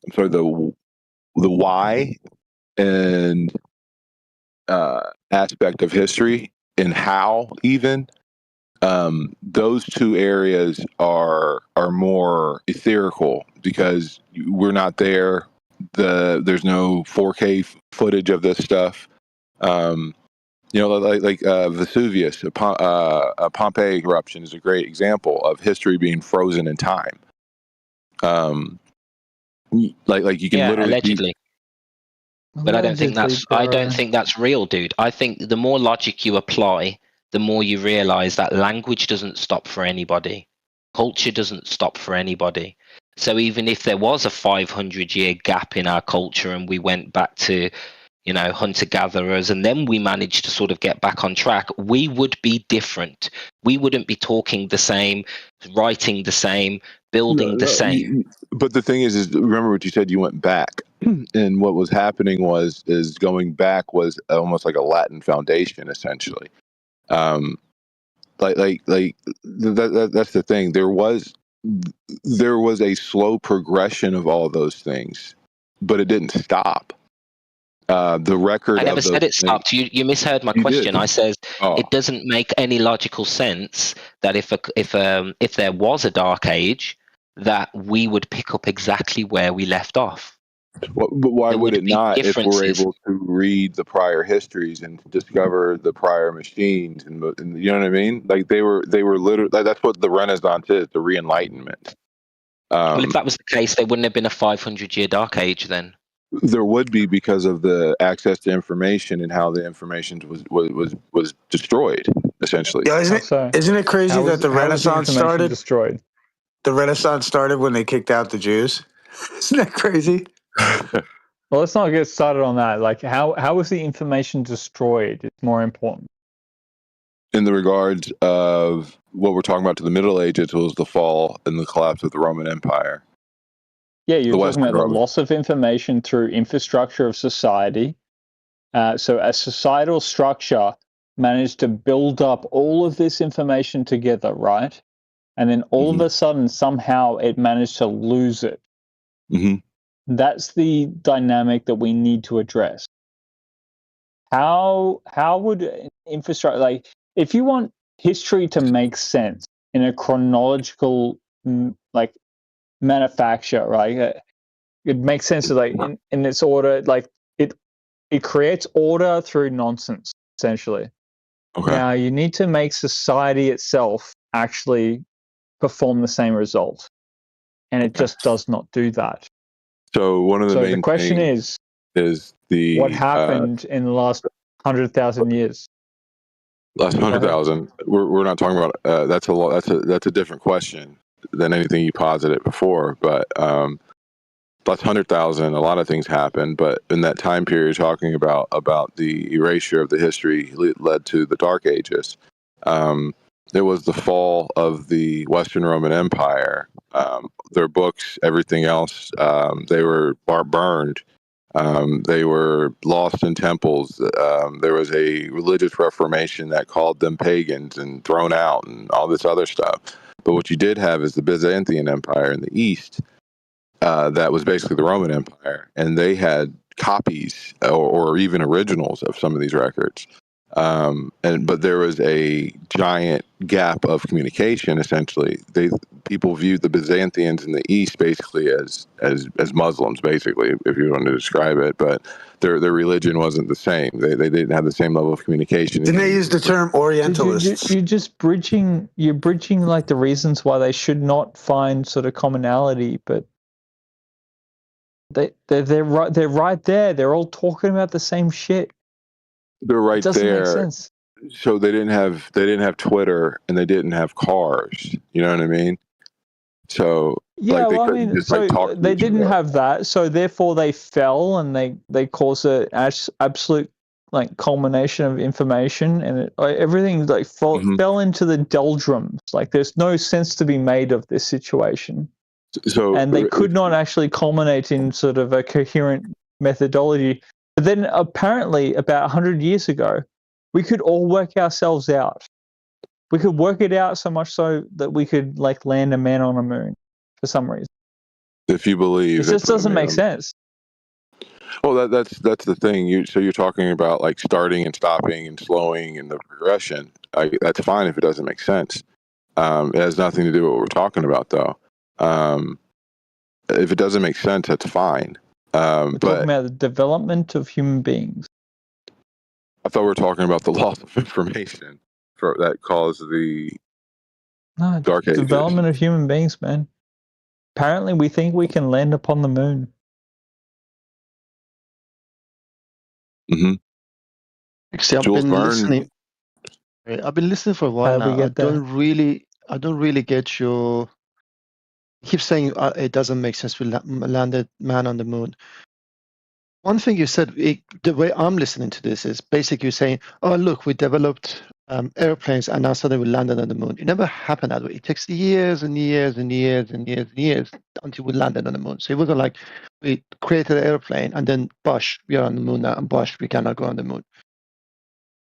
I'm sorry, the why and aspect of history and how, even those two areas are more etherical because we're not there. There's no 4K footage of this stuff. Like Vesuvius, Pompeii eruption is a great example of history being frozen in time. Like you can literally allegedly. But I don't think that's real, dude. I think the more logic you apply, the more you realize that language doesn't stop for anybody. Culture doesn't stop for anybody. So even if there was a 500-year gap in our culture and we went back to, hunter-gatherers, and then we managed to sort of get back on track, we would be different. We wouldn't be talking the same, writing the same, building the same. But the thing is remember what you said, you went back. And what was happening is going back was almost like a Latin foundation, essentially. That's the thing. There was a slow progression of all those things, but it didn't stop. The record. I never said it stopped. You misheard my question. Did. I says it doesn't make any logical sense that if there was a dark age, that we would pick up exactly where we left off. But why would it not if we're able to read the prior histories and discover the prior machines and you know what I mean? Like they were literally, that's what the Renaissance is, the Re-Enlightenment. Well, if that was the case, there wouldn't have been a 500-year dark age then. There would be, because of the access to information and how the information was destroyed, essentially. Yeah, isn't it crazy that the Renaissance started? Destroyed. The Renaissance started when they kicked out the Jews. Isn't that crazy? Well, let's not get started on that. Like, how was the information destroyed? It's more important. In the regards of what we're talking about to the Middle Ages, was the fall and the collapse of the Roman Empire. Yeah, you're talking about the loss of information through infrastructure of society. So a societal structure managed to build up all of this information together, right? And then all of a sudden, somehow, it managed to lose it. Mm-hmm. That's the dynamic that we need to address. How would infrastructure, like, if you want history to make sense in a chronological, like, manufacture, right? It makes sense to, like, in its order, like it creates order through nonsense, essentially. Okay. Now you need to make society itself actually perform the same result, and it just does not do that. So one of the main the question is the what happened in the last 100,000 years? Last 100,000. We're not talking about that's a lot. That's a different question than anything you posited before. But last 100,000, a lot of things happened. But in that time period, talking about the erasure of the history led to the Dark Ages. There was the fall of the Western Roman Empire. Their books, everything else, they were burned. They were lost in temples. There was a religious reformation that called them pagans and thrown out and all this other stuff. But what you did have is the Byzantine Empire in the East. That was basically the Roman Empire. And they had copies or even originals of some of these records. But there was a giant gap of communication. Essentially, people viewed the Byzantines in the East basically as Muslims, basically, if you want to describe it. But their religion wasn't the same. They didn't have the same level of communication. Didn't they use the term Orientalists? You're just bridging. You're bridging like the reasons why they should not find sort of commonality, but they're right. They're right there. They're all talking about the same shit. They're right It doesn't make there. sense. So they didn't have Twitter and they didn't have cars. You know what I mean? So Yeah, like they well, I couldn't mean, just so like talk to they each didn't other. have that, so therefore they fell and they caused an absolute like culmination of information, and everything like fell into the doldrums. Like there's no sense to be made of this situation. So and they could not actually culminate in sort of a coherent methodology. But then apparently about 100 years ago, we could all work ourselves out. We could work it out so much so that we could like land a man on a moon for some reason. If you believe, it just doesn't make sense. Well, that's the thing. You're talking about like starting and stopping and slowing and the progression. That's fine if it doesn't make sense. It has nothing to do with what we're talking about, though. If it doesn't make sense, that's fine. We're talking about the development of human beings. I thought we were talking about the loss of information that caused the Dark Ages. Development of human beings, man. Apparently, we think we can land upon the moon. Mm-hmm. Actually, I've been listening for a while now. I don't really get your. You keep saying it doesn't make sense to land a man on the moon. One thing you said, the way I'm listening to this is basically saying, "Oh, look, we developed airplanes, and now suddenly we landed on the moon." It never happened that way. It takes years and years and years and years and years until we landed on the moon. So it wasn't like we created an airplane and then, bosh, we are on the moon now, and bosh, we cannot go on the moon.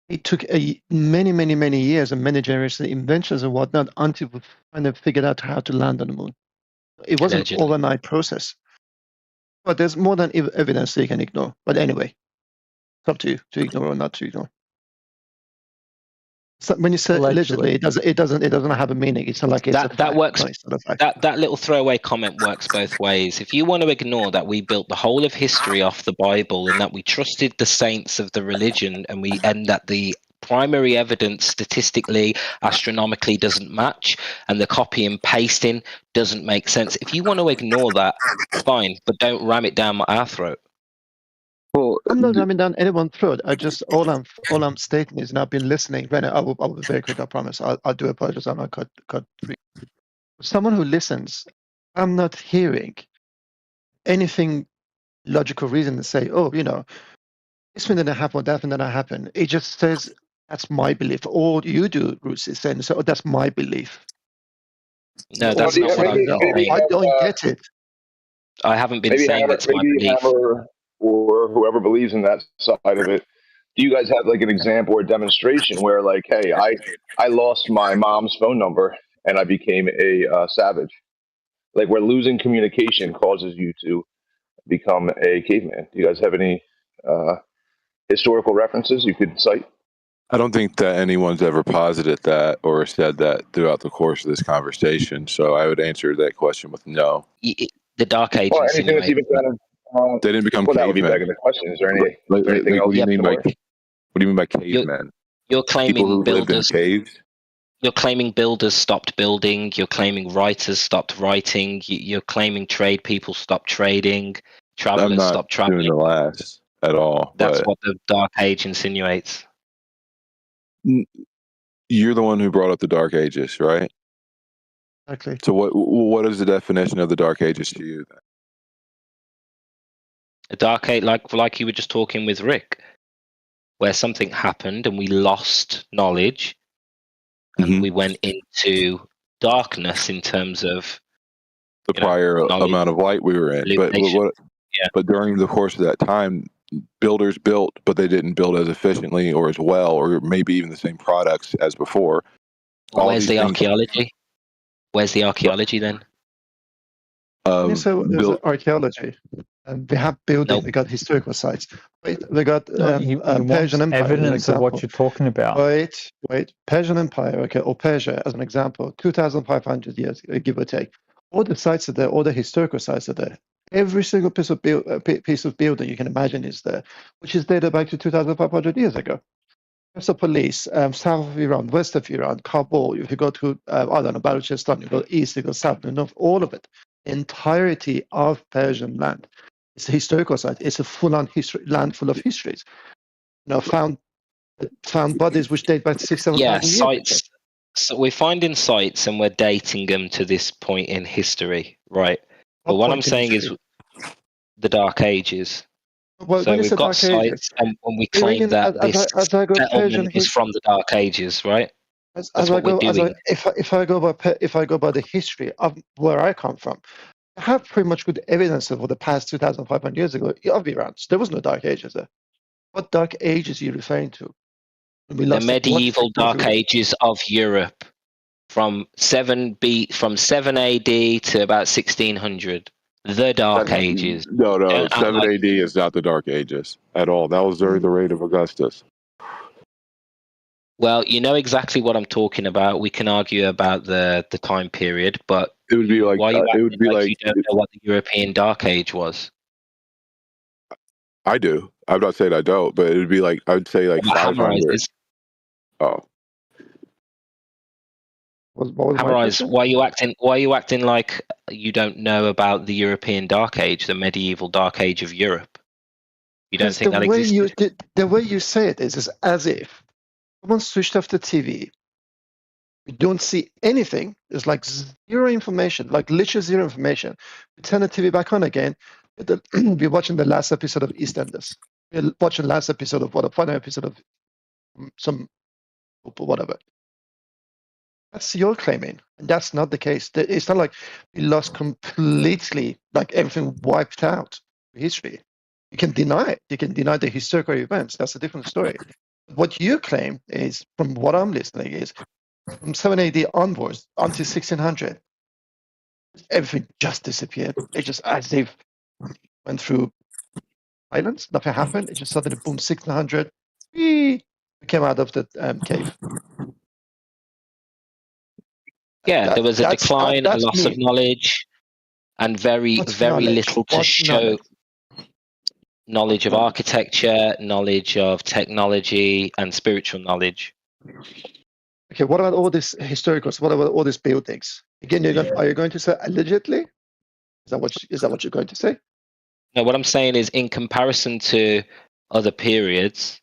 It took many, many, many years and many generations of inventions and whatnot until we kind of figured out how to land on the moon. It wasn't an overnight process. But there's more than evidence they can ignore. But anyway, it's up to you to ignore or not to ignore. So when you say allegedly, it doesn't have a meaning. It's not like it's that works. That little throwaway comment works both ways. If you want to ignore that we built the whole of history off the Bible and that we trusted the saints of the religion and that the primary evidence statistically, astronomically doesn't match, and the copy and pasting doesn't make sense. If you want to ignore that, fine, but don't ram it down our throat. Well, I'm not ramming down anyone's throat. All I'm stating is, and I've been listening. Granted, I will be very quick. I promise. I do apologize. I'm not cut free. Someone who listens, I'm not hearing anything logical reason to say, "Oh, this thing didn't happen, that thing didn't happen." It just says that's my belief. All you do, Bruce, is saying, "So that's my belief." No, that's not what I'm saying. I don't get it. I haven't been saying it's my belief. Hammer or whoever believes in that side of it, do you guys have like an example or demonstration where like, hey, I lost my mom's phone number and I became a savage? Like where losing communication causes you to become a caveman. Do you guys have any historical references you could cite? I don't think that anyone's ever posited that or said that throughout the course of this conversation. So I would answer that question with no. The Dark Ages. Well, anything that's even kind of they didn't become well, cavemen. that would be begging the question. Is there anything else? What do you mean by cavemen? You're claiming people who lived in builders. caves? You're claiming builders stopped building. You're claiming writers stopped writing. You're claiming trade people stopped trading. Travelers stopped traveling. I'm not doing the last at all. That's what the Dark Age insinuates. You're the one who brought up the Dark Ages, right? Exactly. So what is the definition of the Dark Ages to you then? A dark age, like you were just talking with Rick, where something happened and we lost knowledge, and we went into darkness in terms of the prior amount of light we were in. But during the course of that time, builders built, but they didn't build as efficiently or as well, or maybe even the same products as before. Where's the archaeology? Where's the archaeology then? There's archaeology. We have building. We got historical sites. We got Persian Empire. Evidence of what you're talking about. Wait. Persian Empire, okay, or Persia as an example. 2,500 years, give or take. All the sites are there. All the historical sites are there. Every single piece of building you can imagine is there, which is dated back to 2,500 years ago. Persepolis, south of Iran, west of Iran, Kabul. If you go to, I don't know, Balochistan, you go east, you go south, you know, all of it. Entirety of Persian land. It's a historical site. It's a full-on land full of histories. Found found bodies which date back to 6,000-7,000 years. Sites. So we're finding sites and we're dating them to this point in history, right? But what I'm saying is the Dark Ages. Well, so we've got sites, and we claim that this settlement is from the Dark Ages, right? That's what we're doing. If I go by the history of where I come from, I have pretty much good evidence of the past 2,500 years ago of Iran. There was no Dark Ages there. What Dark Ages are you referring to? The medieval Dark Ages of Europe, from 7 AD to about 1600. The Dark Ages. No, 7 AD is not the Dark Ages at all. That was during the reign of Augustus. Well, you know exactly what I'm talking about. We can argue about the time period, but it would be like it would be like you don't know what the European Dark Age was. I do. I'm not saying I don't, but it would be like I would say like 500. Oh. Hammerise, why are you acting like you don't know about the European Dark Age, the medieval Dark Age of Europe? You don't think that existed? The way you say it is as if someone switched off the TV. We don't see anything. There's like zero information, like literally zero information. We turn the TV back on again. We're watching the last episode of EastEnders. We're watching the last episode of final episode of some whatever. That's your claiming, and that's not the case. It's not like we lost completely, like everything wiped out history. You can deny it. You can deny the historical events. That's a different story. What you claim is, from what I'm listening, is from 7 AD onwards until 1600, everything just disappeared. It just as if went through silence. Nothing happened. It just suddenly boom, 1600. We came out of the cave. Yeah, there was a decline, a loss of knowledge, and very little to show. Knowledge of architecture, knowledge of technology, and spiritual knowledge. Okay, what about all these historicals? What about all these buildings? Again, are you going to say allegedly? Is that what you're going to say? No, what I'm saying is, in comparison to other periods,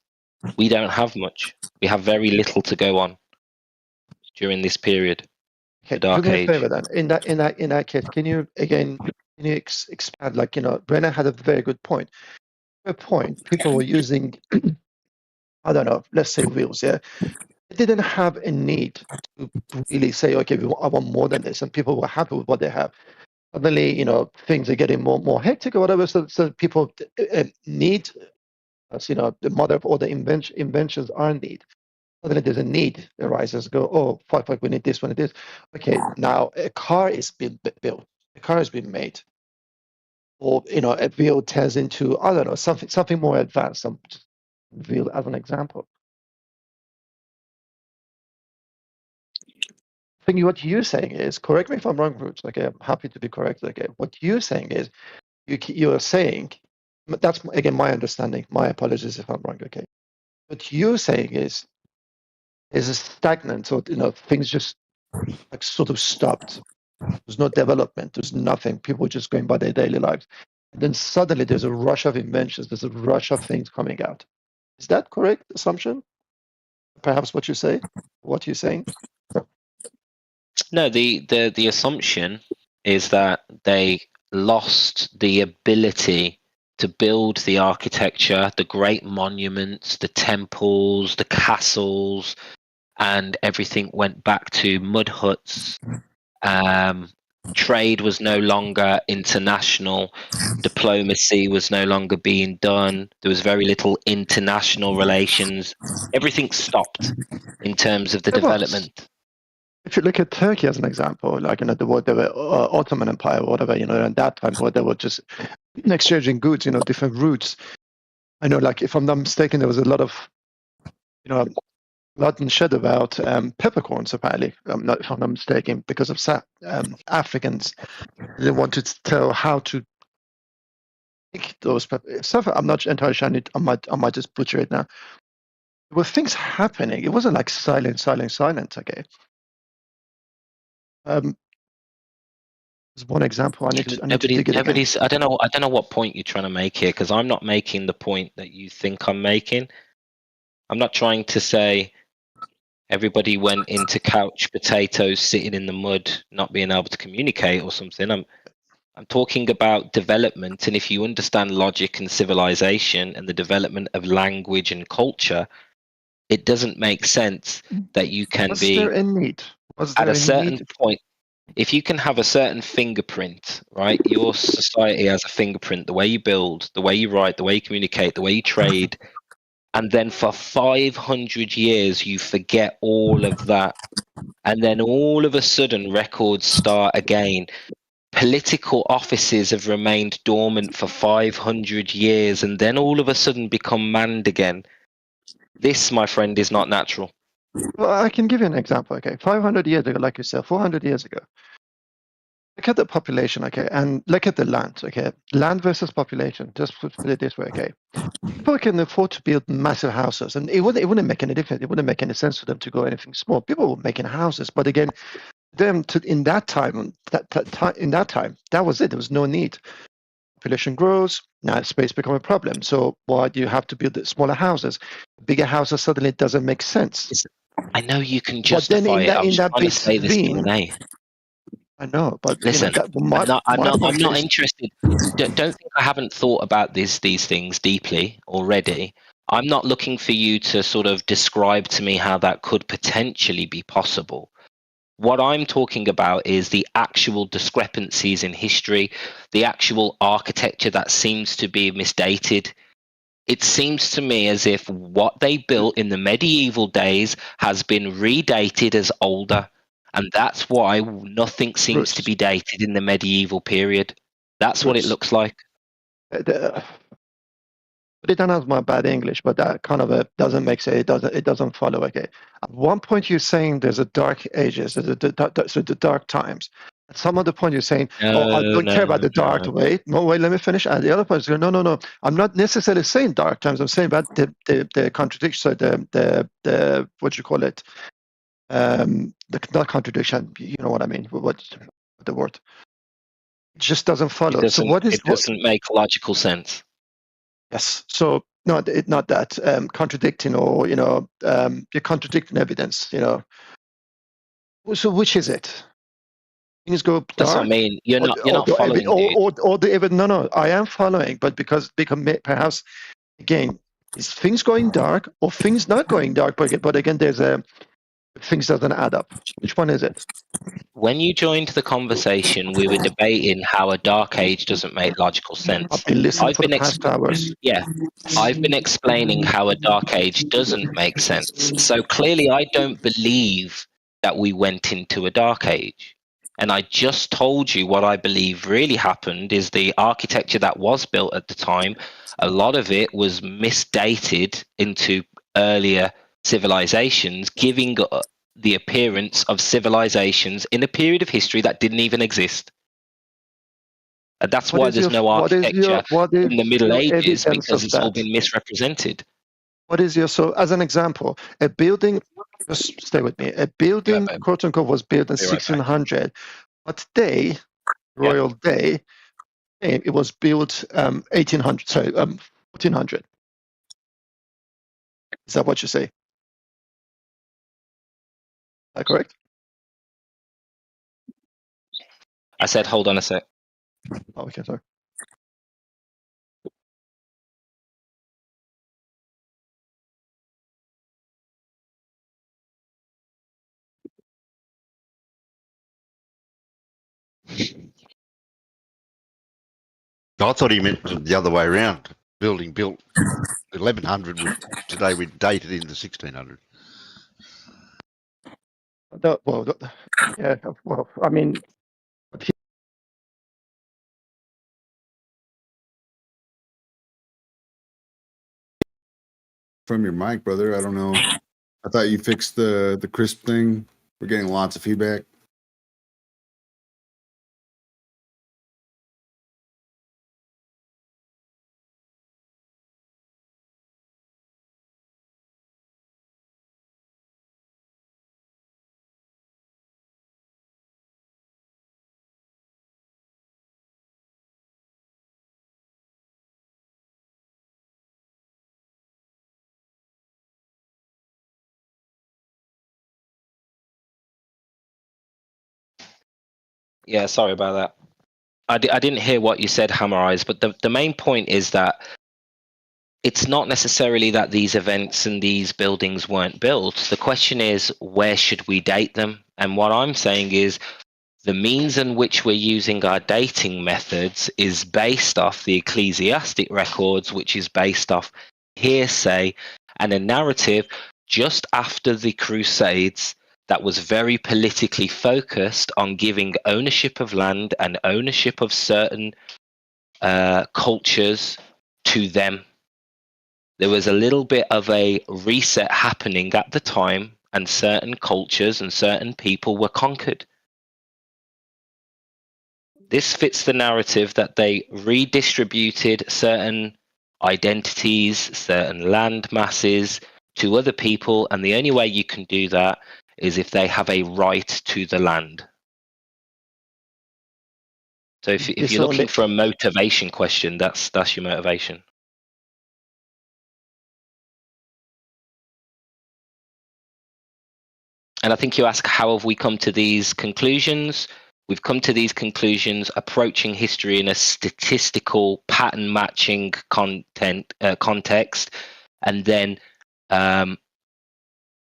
we don't have much. We have very little to go on during this period. Okay, Dark do me a Age. favor then. In that case, can you expand? Like, Brenna had a very good point. At a point, people were using, I don't know, let's say wheels. Yeah, they didn't have a need to really say, okay, I want more than this, and people were happy with what they have. Suddenly, things are getting more hectic or whatever. So people need, as the mother of all the inventions are need. Suddenly there's a need arises. Go, oh, fuck, we need this, we need this. Okay, now a car is being built. A car has been made. Or, a wheel turns into, I don't know, something more advanced. Some wheel as an example. I think what you're saying is, correct me if I'm wrong, Roots. Okay, I'm happy to be corrected. Okay, what you're saying is, you're saying, that's again my understanding. My apologies if I'm wrong. Okay, what you're saying is a stagnant, so things just like sort of stopped. There's no development. There's nothing. People are just going by their daily lives. And then suddenly there's a rush of inventions. There's a rush of things coming out. Is that correct assumption? Perhaps what you say? What you're saying? No, the assumption is that they lost the ability to build the architecture, the great monuments, the temples, the castles, and everything went back to mud huts. Trade was no longer international. Diplomacy was no longer being done. There was very little international relations. Everything stopped in terms of the development. If you look at Turkey as an example, like the Ottoman Empire or whatever, at that time where they were just exchanging goods, different routes. I know, like if I'm not mistaken, there was a lot of, blood and shed about peppercorns. Apparently, if I'm not mistaken, because of Africans, they wanted to tell how to make those stuff. I'm not entirely sure. I might just butcher it now. There were things happening. It wasn't like silent. Okay. There's one example. I need to dig it again. I don't know what point you're trying to make here, because I'm not making the point that you think I'm making. I'm not trying to say everybody went into couch potatoes, sitting in the mud, not being able to communicate or something. I'm talking about development, and if you understand logic and civilization and the development of language and culture, it doesn't make sense that you can Was there be a need? Was at there a a certain need? point. If you can have a certain fingerprint, right? Your society has a fingerprint, the way you build, the way you write, the way you communicate, the way you trade, and then for 500 years you forget all of that, and then all of a sudden records start again. Political offices have remained dormant for 500 years and then all of a sudden become manned again. This, my friend, is not natural. Well, I can give you an example. Okay, 500 years ago, like you said, 400 years ago. Look at the population, okay, and look at the land, okay. Land versus population. Just put it this way, okay. People can afford to build massive houses, and it wouldn't make any difference. It wouldn't make any sense for them to go anything small. People were making houses, but again, in that time, that was it. There was no need. Population grows, now space become a problem. So why do you have to build smaller houses? Bigger houses suddenly doesn't make sense. I know you can But then justify it. I was trying to say this between, Q&A. I know, but Listen, I'm not is, interested. Don't think I haven't thought about these things deeply already. I'm not looking for you to sort of describe to me how that could potentially be possible. What I'm talking about is the actual discrepancies in history, the actual architecture that seems to be misdated. It seems to me as if what they built in the medieval days has been redated as older. And that's why nothing seems to be dated in the medieval period. That's what it looks like. Put it down as my bad English, but that kind of doesn't make sense. It doesn't follow. Okay, at one point you're saying there's a dark ages, so the dark times. At some other point you're saying, "Oh, I don't care about the dark." Wait, no, wait, let me finish. And the other point is going, "No. I'm not necessarily saying dark times. I'm saying about the contradiction. So the what you call it, not contradiction. You know what I mean? What the word? It just doesn't follow. So what is it doesn't make logical sense. Yes. So no, not that contradicting, or you're contradicting evidence. So which is it? Things go dark. That's what I mean. You're not following. Or the evidence. No. I am following, but because perhaps again, is things going dark or things not going dark? But again, there's things doesn't add up. Which one is it? When you joined the conversation, we were debating how a dark age doesn't make logical sense. I've been listening for the past hours. Yeah, I've been explaining how a dark age doesn't make sense. So clearly, I don't believe that we went into a dark age. And I just told you what I believe really happened is the architecture that was built at the time, a lot of it was misdated into earlier civilizations, giving the appearance of civilizations in a period of history that didn't even exist. And that's why there's no architecture in the Middle Ages, because it's all been misrepresented. What is so as an example, a building, just stay with me, a building, quote unquote, was built in 1600, but today, royal day, it was built 1800, sorry, 1400. Is that what you say? Is that correct? I said, hold on a sec. Oh, okay, sorry. I thought he meant the other way around. Building built 1100 today we dated into 1600. Well, yeah, well, I mean, from your mic, brother. I don't know. I thought you fixed the crisp thing. We're getting lots of feedback. Yeah, sorry about that. I didn't hear what you said, Hammer Eyes, but the main point is that it's not necessarily that these events and these buildings weren't built. The question is, where should we date them? And what I'm saying is, the means in which we're using our dating methods is based off the ecclesiastic records, which is based off hearsay and a narrative just after the Crusades that was very politically focused on giving ownership of land and ownership of certain cultures to them. There was a little bit of a reset happening at the time, and certain cultures and certain people were conquered. This fits the narrative that they redistributed certain identities, certain land masses to other people, and the only way you can do that is if they have a right to the land. So if you're looking for a motivation question, that's your motivation. And I think you ask, how have we come to these conclusions? We've come to these conclusions approaching history in a statistical pattern matching context, and then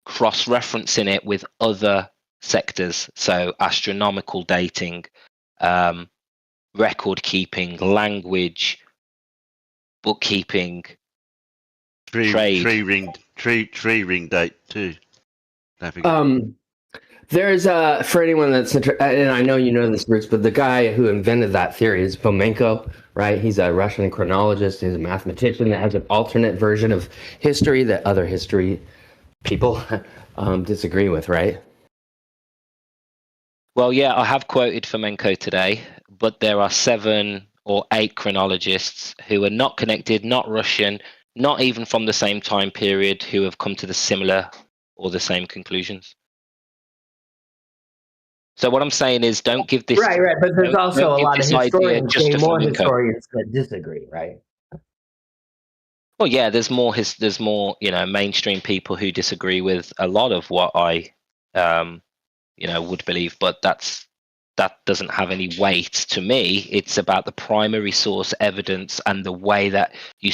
cross-referencing it with other sectors. So astronomical dating, record keeping, language, bookkeeping, trade. Tree ring date too. Don't forget. There's for anyone that's interested, and I know you know this, Bruce, but the guy who invented that theory is Fomenko, right? He's a Russian chronologist. He's a mathematician that has an alternate version of history that other history people disagree with, right? Well, yeah, I have quoted Fomenko today, but there are 7 or 8 chronologists who are not connected, not Russian, not even from the same time period, who have come to the similar or the same conclusions. So what I'm saying is, don't give this right. But there's also a lot of historians, more historians that disagree, right? Well, yeah, there's more mainstream people who disagree with a lot of what I would believe, but that doesn't have any weight to me. It's about the primary source evidence and the way that you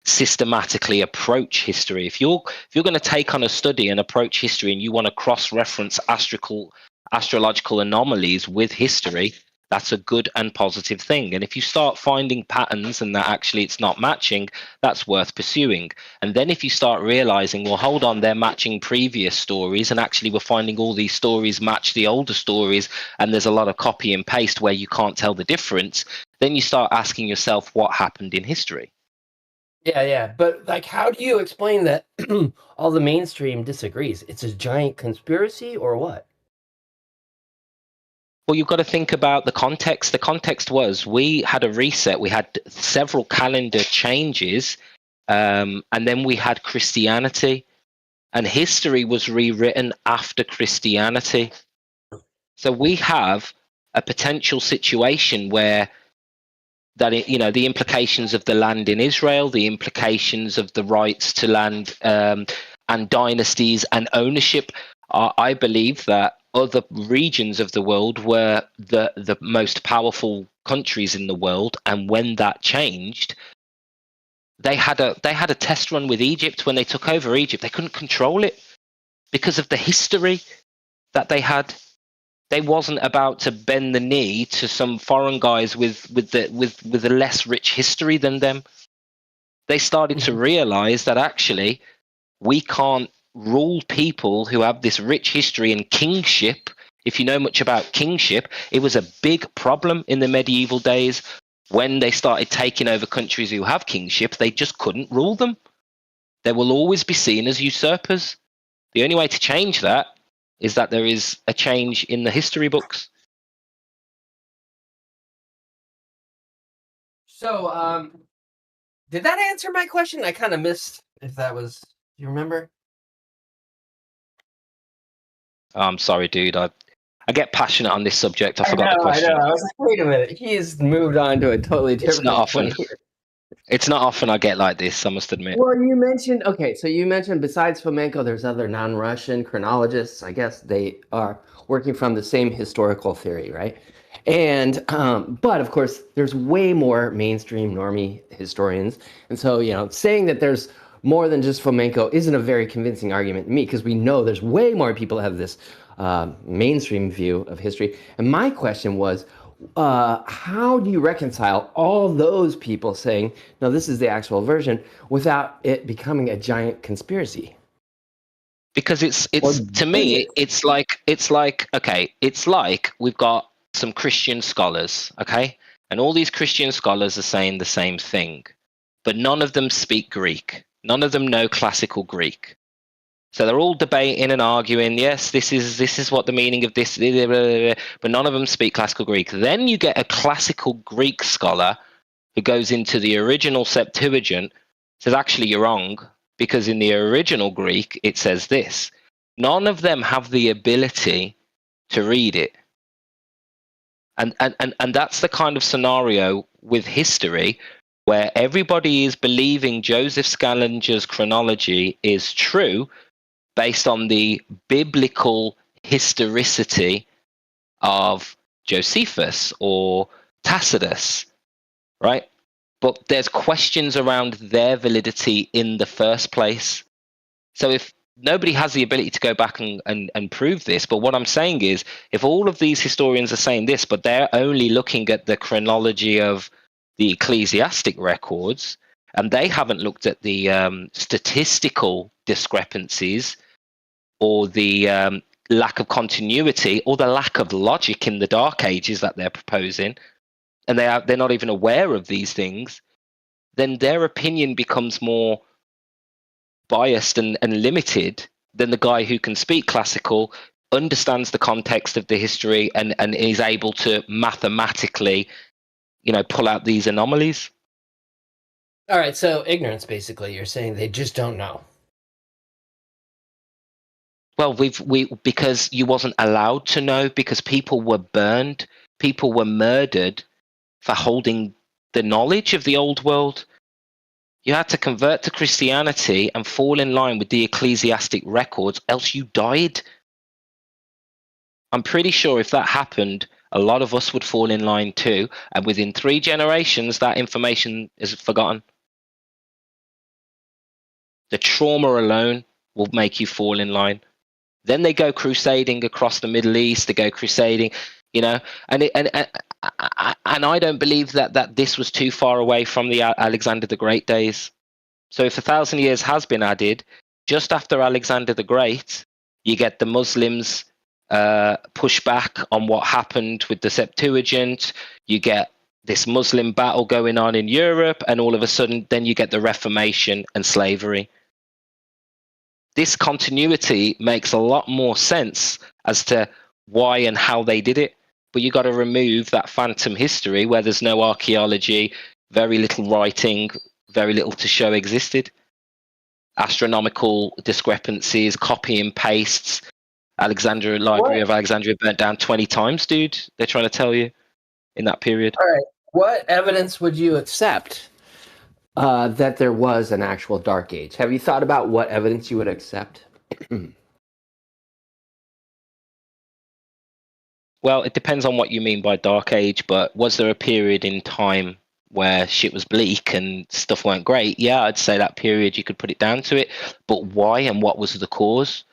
systematically approach history. If you're going to take on a study and approach history, and you want to cross-reference astrological anomalies with history, that's a good and positive thing. And if you start finding patterns and that actually it's not matching, that's worth pursuing. And then if you start realizing, well, hold on, they're matching previous stories, and actually we're finding all these stories match the older stories, and there's a lot of copy and paste where you can't tell the difference, then you start asking yourself what happened in history. Yeah. But like, how do you explain that all the mainstream disagrees? It's a giant conspiracy or what? Well, you've got to think about the context. The context was we had a reset. We had several calendar changes, and then we had Christianity, and history was rewritten after Christianity. So we have a potential situation where the implications of the land in Israel, the implications of the rights to land and dynasties and ownership. I believe that other regions of the world were the most powerful countries in the world, and when that changed, they had a test run with Egypt. When they took over Egypt, they couldn't control it because of the history that they had. They wasn't about to bend the knee to some foreign guys with a less rich history than them. They started to realize that actually we can't rule people who have this rich history and kingship. If you know much about kingship, it was a big problem in the medieval days. When they started taking over countries who have kingship, they just couldn't rule them. They will always be seen as usurpers. The only way to change that is that there is a change in the history books. So, did that answer my question? I kind of missed if that was. Do you remember? I'm sorry, dude. I get passionate on this subject. I forgot the question. I know. I was like, wait a minute. He's moved on to a totally different. It's not often. It's not often I get like this, I must admit. Well, you mentioned, okay, so you mentioned besides Fomenko, there's other non-Russian chronologists. I guess they are working from the same historical theory, right? And, but of course, there's way more mainstream normie historians. And so, saying that there's more than just Fomenko isn't a very convincing argument to me, because we know there's way more people that have this mainstream view of history. And my question was, how do you reconcile all those people saying, no, this is the actual version, without it becoming a giant conspiracy? Because it's to me, it's like okay, it's like we've got some Christian scholars, okay, and all these Christian scholars are saying the same thing, but none of them speak Greek. None of them know classical Greek. So they're all debating and arguing, yes, this is what the meaning of this, but none of them speak classical Greek. Then you get a classical Greek scholar who goes into the original Septuagint, says, actually, you're wrong, because in the original Greek, it says this. None of them have the ability to read it. And that's the kind of scenario with history where everybody is believing Joseph Scaliger's chronology is true, based on the biblical historicity of Josephus or Tacitus, right? But there's questions around their validity in the first place. So if nobody has the ability to go back and prove this, but what I'm saying is, if all of these historians are saying this, but they're only looking at the chronology of the ecclesiastic records, and they haven't looked at the statistical discrepancies, or the lack of continuity, or the lack of logic in the Dark Ages that they're proposing, and they're not even aware of these things, then their opinion becomes more biased and limited than the guy who can speak classical, understands the context of the history, and is able to mathematically, pull out these anomalies. All right, so ignorance, basically, you're saying they just don't know. Well, because you wasn't allowed to know, because people were burned, people were murdered for holding the knowledge of the old world. You had to convert to Christianity and fall in line with the ecclesiastic records, else you died. I'm pretty sure if that happened, a lot of us would fall in line too, and within 3 generations, that information is forgotten. The trauma alone will make you fall in line. Then they go crusading across the Middle East. They go crusading, and I don't believe that this was too far away from the Alexander the Great days. So if 1,000 years has been added, just after Alexander the Great, you get the Muslims push back on what happened with the Septuagint. You get this Muslim battle going on in Europe, and all of a sudden, then you get the Reformation and slavery. This continuity makes a lot more sense as to why and how they did it. But you got to remove that phantom history where there's no archaeology, very little writing, very little to show existed. Astronomical discrepancies, copy and pastes. Library of Alexandria burnt down 20 times, dude. They're trying to tell you in that period. All right. What evidence would you accept that there was an actual Dark Age? Have you thought about what evidence you would accept? Well, it depends on what you mean by Dark Age, but was there a period in time where shit was bleak and stuff weren't great? Yeah, I'd say that period you could put it down to it. But why and what was the cause?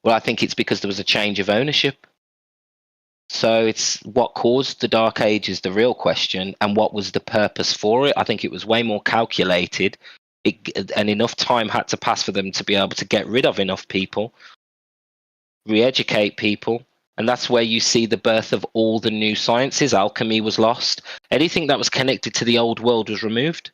Well, I think it's because there was a change of ownership. So it's what caused the Dark Age is the real question, and what was the purpose for it? I think it was way more calculated, and enough time had to pass for them to be able to get rid of enough people, re-educate people, and that's where you see the birth of all the new sciences. Alchemy was lost. Anything that was connected to the old world was removed.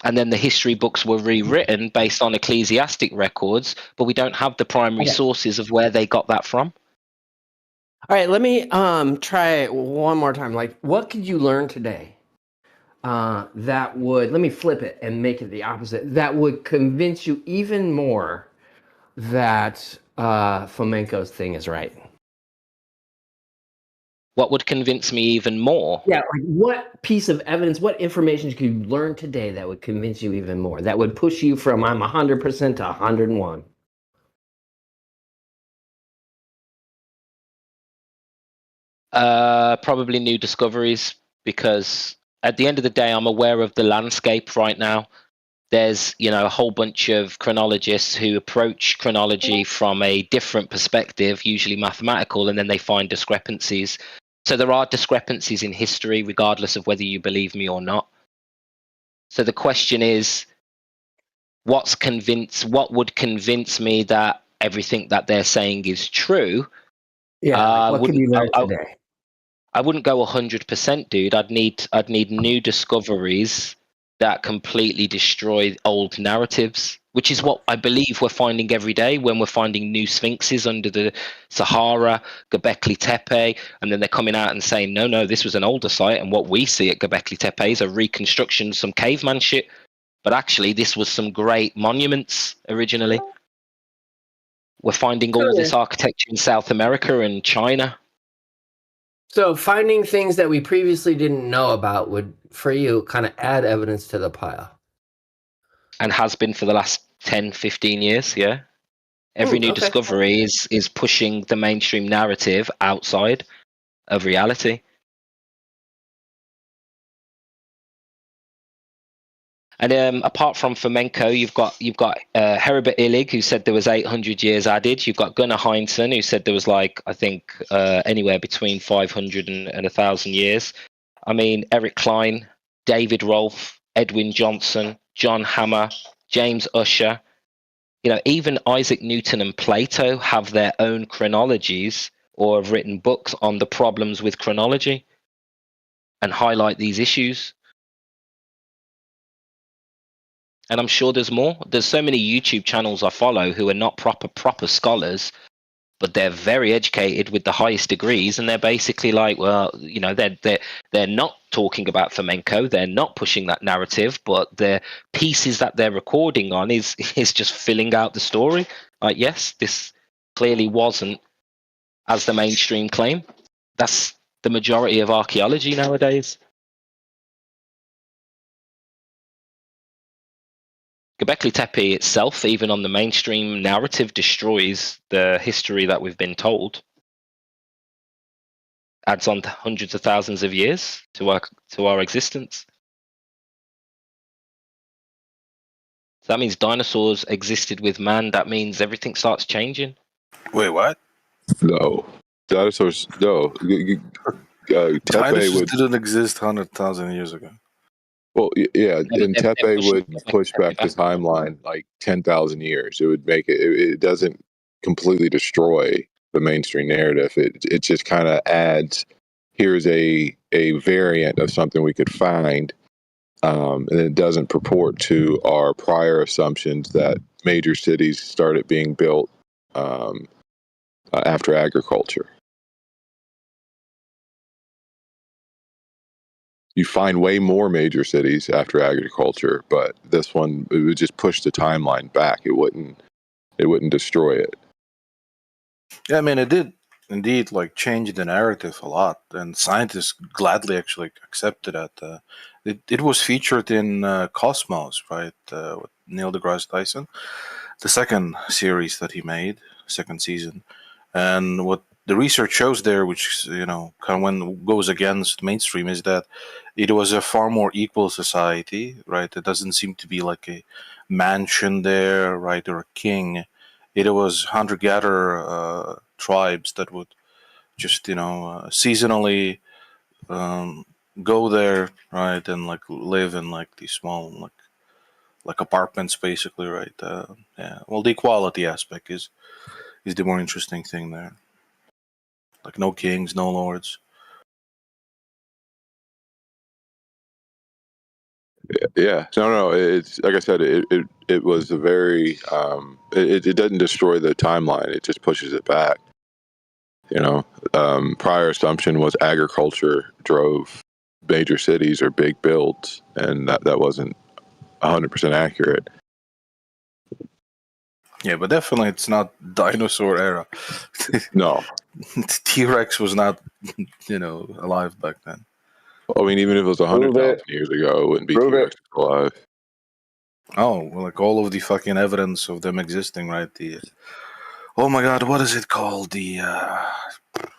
And then the history books were rewritten based on ecclesiastic records, but we don't have the primary sources of where they got that from. All right, let me try it one more time. Like, what could you learn today that would, let me flip it and make it the opposite, that would convince you even more that Fomenko's thing is right? What would convince me even more? Yeah, like what piece of evidence, what information could you learn today that would convince you even more? That would push you from I'm 100% to 101. Probably new discoveries, because at the end of the day, I'm aware of the landscape right now. There's, a whole bunch of chronologists who approach chronology from a different perspective, usually mathematical, and then they find discrepancies. So there are discrepancies in history, regardless of whether you believe me or not. So the question is, what would convince me that everything that they're saying is true? Yeah, what can you learn today? I wouldn't go 100%, dude. I'd need new discoveries that completely destroy old narratives, which is what I believe we're finding every day when we're finding new sphinxes under the Sahara, Göbekli Tepe, and then they're coming out and saying, no, this was an older site, and what we see at Göbekli Tepe is a reconstruction, some caveman shit, but actually this was some great monuments originally. We're finding all this architecture in South America and China. So finding things that we previously didn't know about would, for you, kind of add evidence to the pile. And has been for the last 10, 15 years, yeah. Every new discovery is pushing the mainstream narrative outside of reality. And apart from Fomenko, you've got Herbert Illig, who said there was 800 years added. You've got Gunnar Heinsohn, who said there was anywhere between 500 and 1,000 years. I mean, Eric Klein, David Rolfe, Edwin Johnson, John Hammer, James Ussher. Even Isaac Newton and Plato have their own chronologies or have written books on the problems with chronology and highlight these issues. And I'm sure there's more. There's so many YouTube channels I follow who are not proper scholars, but they're very educated with the highest degrees, and they're basically like, well, they're not talking about Fomenko, they're not pushing that narrative, but the pieces that they're recording on is just filling out the story. Like, yes, this clearly wasn't as the mainstream claim. That's the majority of archaeology nowadays. Göbekli Tepe itself, even on the mainstream narrative, destroys the history that we've been told. Adds on to hundreds of thousands of years to our existence. So that means dinosaurs existed with man. That means everything starts changing. Wait, what? No. Dinosaurs, no. Dinosaurs didn't exist 100,000 years ago. Well, yeah, and Tepe would push back the timeline like 10,000 years. It would make it doesn't completely destroy the mainstream narrative. It just kind of adds, here's a variant of something we could find, and it doesn't purport to our prior assumptions that major cities started being built after agriculture. You find way more major cities after agriculture, but this one, it would just push the timeline back. It wouldn't destroy it. Yeah, I mean, it did indeed change the narrative a lot, and scientists gladly actually accepted that. It was featured in Cosmos, right, with Neil deGrasse Tyson, the second series that he made, second season, and what the research shows there, which kind of goes against mainstream, is that it was a far more equal society, right? It doesn't seem to be like a mansion there, right, or a king. It was hunter-gatherer tribes that would just seasonally go there, right, and live in these small like apartments, basically, right? Yeah. Well, the equality aspect is the more interesting thing there. Like no kings, no lords. Yeah. No. It's like I said. It was a very. It doesn't destroy the timeline. It just pushes it back. Prior assumption was agriculture drove major cities or big builds, and that wasn't 100% accurate. Yeah, but definitely it's not dinosaur era. No. T-Rex was not, alive back then. I mean, even if it was 100,000 years ago, it wouldn't be T-Rex alive. Oh, well, like all of the fucking evidence of them existing, right? Oh my God, what is it called? The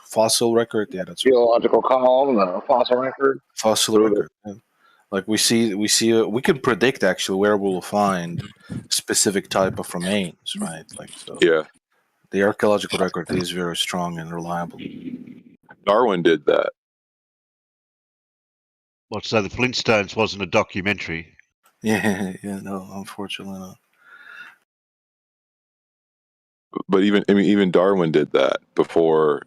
fossil record? Yeah, that's geological column, the fossil record. Fossil record. Yeah. Like we can predict actually where we'll find specific type of remains, right? Like so. Yeah. The archaeological record is very strong and reliable. Darwin did that. Well, so the Flintstones wasn't a documentary. Yeah, no, unfortunately not. But even Darwin did that before,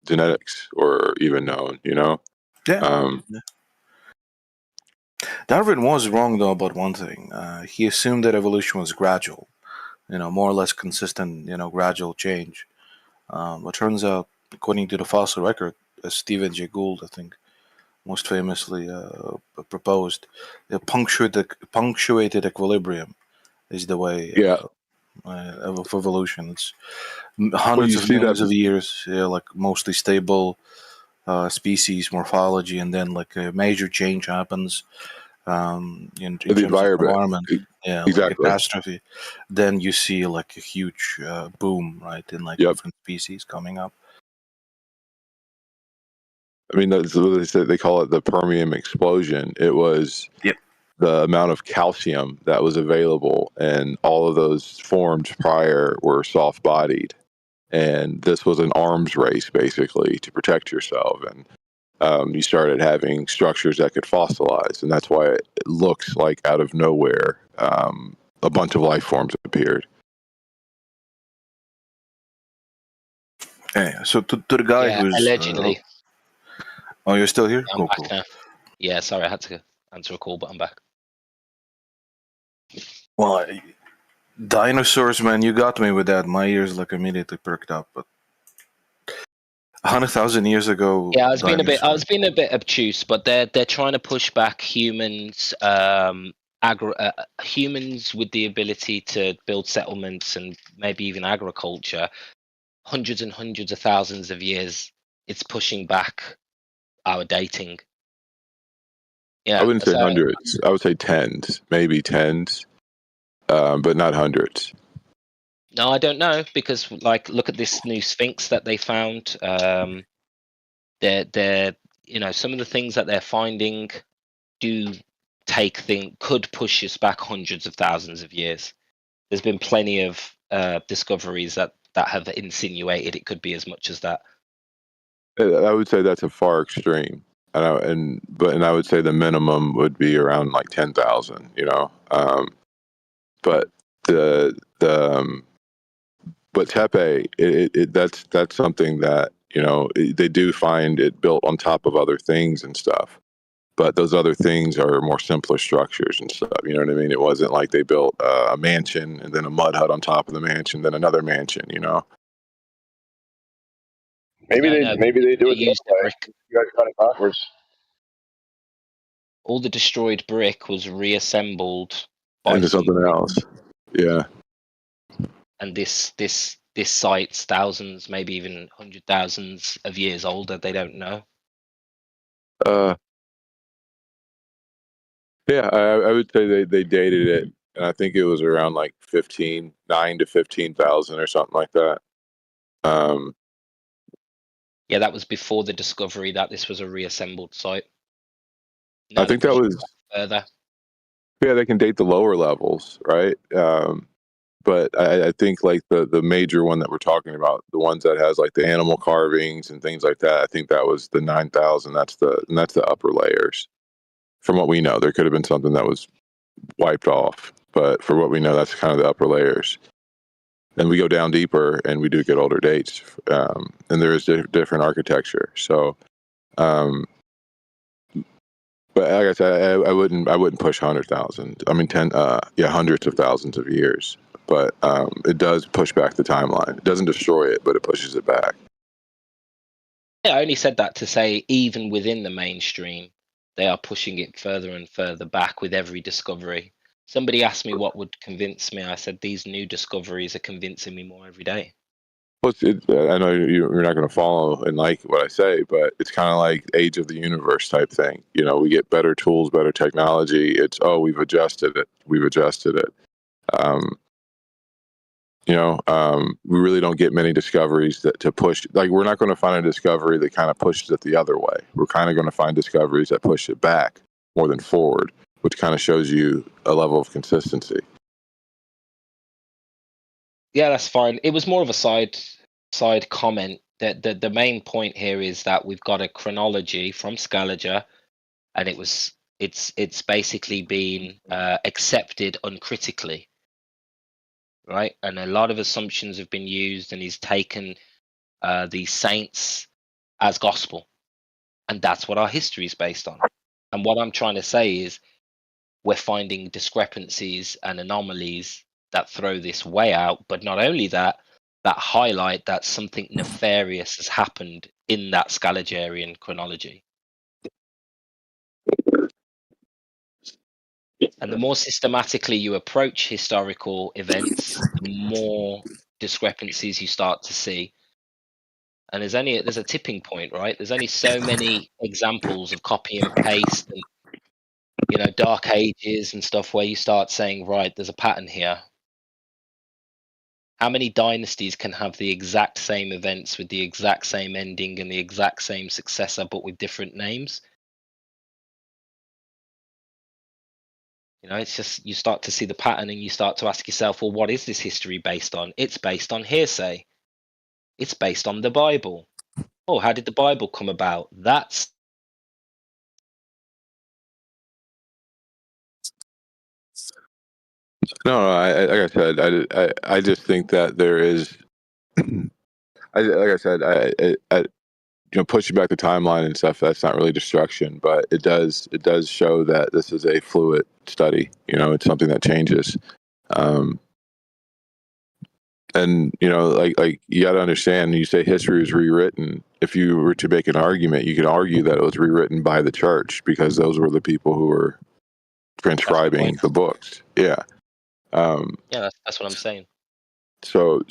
genetics or even known, Yeah. Darwin was wrong though about one thing. He assumed that evolution was gradual, more or less consistent, gradual change. But turns out, according to the fossil record, as Stephen Jay Gould, I think, most famously proposed, a punctuated equilibrium is the way of evolution. It's hundreds of millions of years, like mostly stable species morphology, and then like a major change happens in terms of environment. Yeah, like catastrophe. Then you see like a huge boom, right, in like different species coming up. I mean, that's what they call it the Permian explosion. It was the amount of calcium that was available, and all of those forms prior were soft-bodied. And this was an arms race, basically, to protect yourself. And you started having structures that could fossilize, and that's why it looks like out of nowhere a bunch of life forms appeared. Yeah, so to the guy who's allegedly. Oh, you're still here? I'm back now. Yeah, sorry, I had to answer a call, but I'm back. Well, dinosaurs, man, you got me with that. My ears like immediately perked up. But 100,000 years ago, yeah, I was being a bit obtuse, but they're trying to push back humans, humans with the ability to build settlements and maybe even agriculture, hundreds and hundreds of thousands of years. It's pushing back our dating. Yeah, I wouldn't say hundreds. I would say tens, maybe tens, but not hundreds. No, I don't know, because like look at this new Sphinx that they found. They're some of the things that they're finding could push us back hundreds of thousands of years. There's been plenty of discoveries that have insinuated it could be as much as that. I would say that's a far extreme. And I would say the minimum would be around like 10,000, but but Tepe, that's something that, they do find it built on top of other things and stuff, but those other things are more simpler structures and stuff. You know what I mean? It wasn't like they built a mansion and then a mud hut on top of the mansion, then another mansion, Maybe they do it this way. You guys got it backwards. All the destroyed brick was reassembled into something else. Yeah. And this site's thousands, maybe even 100,000s of years older. They don't know. Yeah, I would say they dated it, and I think it was around like 9 to 15,000 or something like that. Yeah, that was before the discovery that this was a reassembled site. I think that was further. Yeah, they can date the lower levels, right? But I think like the major one that we're talking about, the ones that has like the animal carvings and things like that, I think that was the 9,000. That's the upper layers. From what we know, there could have been something that was wiped off, but for what we know, that's kind of the upper layers. And we go down deeper, and we do get older dates, and there is different architecture. So, but like I said, I wouldn't push 100,000. I mean, hundreds of thousands of years. But it does push back the timeline. It doesn't destroy it, but it pushes it back. Yeah, I only said that to say even within the mainstream, they are pushing it further and further back with every discovery. Somebody asked me what would convince me. I said these new discoveries are convincing me more every day. Well, I know you're not going to follow and like what I say, but it's kind of like age of the universe type thing. You know, we get better tools, better technology. It's, oh, we've adjusted it. We really don't get many discoveries that to push. Like, we're not going to find a discovery that kind of pushes it the other way. We're kind of going to find discoveries that push it back more than forward, which kind of shows you a level of consistency. Yeah, that's fine. It was more of a side comment. That the main point here is that we've got a chronology from Scaliger, and it's basically been accepted uncritically, right? And a lot of assumptions have been used, and he's taken the saints as gospel, and that's what our history is based on. And what I'm trying to say is we're finding discrepancies and anomalies that throw this way out, but not only that highlight that something nefarious has happened in that Scaligerian chronology. And the more systematically you approach historical events, the more discrepancies you start to see. And there's a tipping point, right? There's only so many examples of copy and paste and dark ages and stuff where you start saying, right, there's a pattern here. How many dynasties can have the exact same events with the exact same ending and the exact same successor, but with different names? It's just, you start to see the pattern and you start to ask yourself, well, what is this history based on? It's based on hearsay. It's based on the Bible. Oh, how did the Bible come about? That's No, like I said, I just think that there is, like I said, pushing back the timeline and stuff. That's not really destruction, but it does show that this is a fluid study. It's something that changes, and like you got to understand. You say history is rewritten. If you were to make an argument, you could argue that it was rewritten by the church because those were the people who were transcribing the books. Yeah. Yeah, that's what I'm saying. So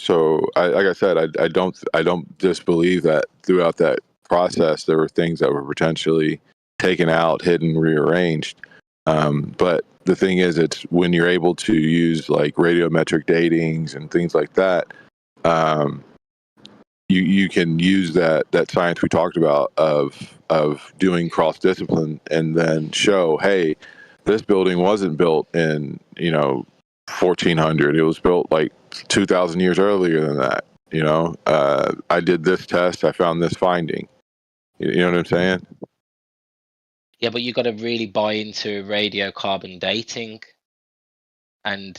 like I said, I don't disbelieve that throughout that process there were things that were potentially taken out, hidden, rearranged. But the thing is, it's when you're able to use like radiometric datings and things like that, you can use that science we talked about of doing cross discipline and then show, hey, this building wasn't built in 1400. It was built like 2,000 years earlier than that. I did this test. I found this finding. You know what I'm saying? Yeah, but you got to really buy into radiocarbon dating, and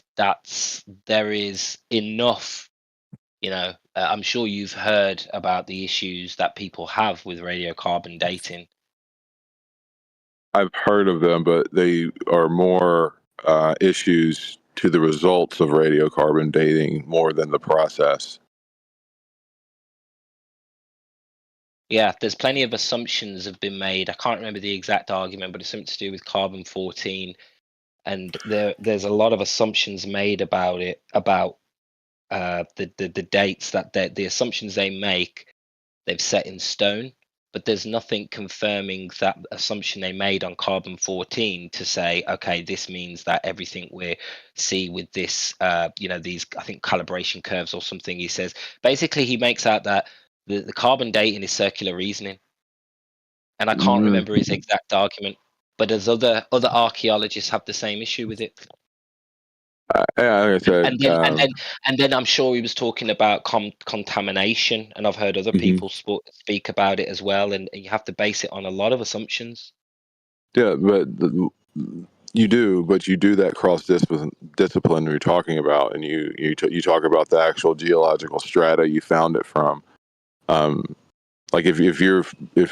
there is enough. I'm sure you've heard about the issues that people have with radiocarbon dating. I've heard of them, but they are more issues to the results of radiocarbon dating more than the process. Yeah, there's plenty of assumptions have been made. I can't remember the exact argument, but it's something to do with carbon-14, and there's a lot of assumptions made about it, about the dates that the assumptions they make, they've set in stone, but there's nothing confirming that assumption they made on carbon-14 to say, okay, this means that everything we see with this, these, I think, calibration curves or something. He says basically he makes out that the carbon dating is circular reasoning, and I can't remember his exact argument, but there's other archaeologists have the same issue with it. Yeah, like I said, and then I'm sure he was talking about contamination, and I've heard other people speak about it as well. And you have to base it on a lot of assumptions. Yeah, but you do that cross discipline you're talking about, and you talk about the actual geological strata you found it from. Like if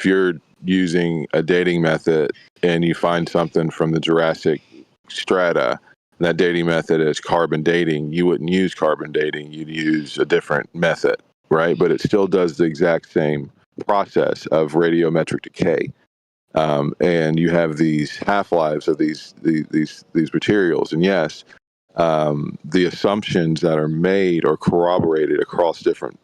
you're using a dating method and you find something from the Jurassic strata, and that dating method is carbon dating, you wouldn't use carbon dating, you'd use a different method, right? But it still does the exact same process of radiometric decay. and you have these half-lives of these materials. And yes, the assumptions that are made or corroborated across different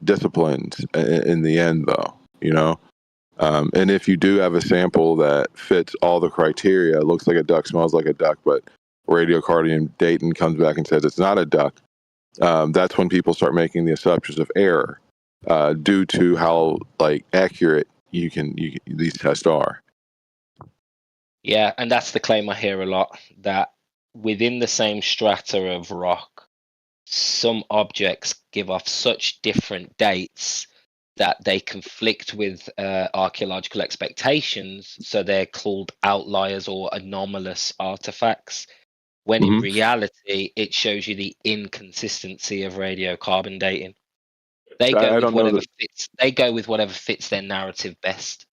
disciplines in the end, though, you know. And if you do have a sample that fits all the criteria, looks like a duck, smells like a duck, but radiocarbon dating comes back and says it's not a duck, that's when people start making the assumptions of error due to how like accurate these tests are. Yeah, and that's the claim I hear a lot, that within the same strata of rock, some objects give off such different dates that they conflict with archaeological expectations, so they're called outliers or anomalous artifacts, when in reality it shows you the inconsistency of radiocarbon dating. They go with whatever fits. They go with whatever fits their narrative best.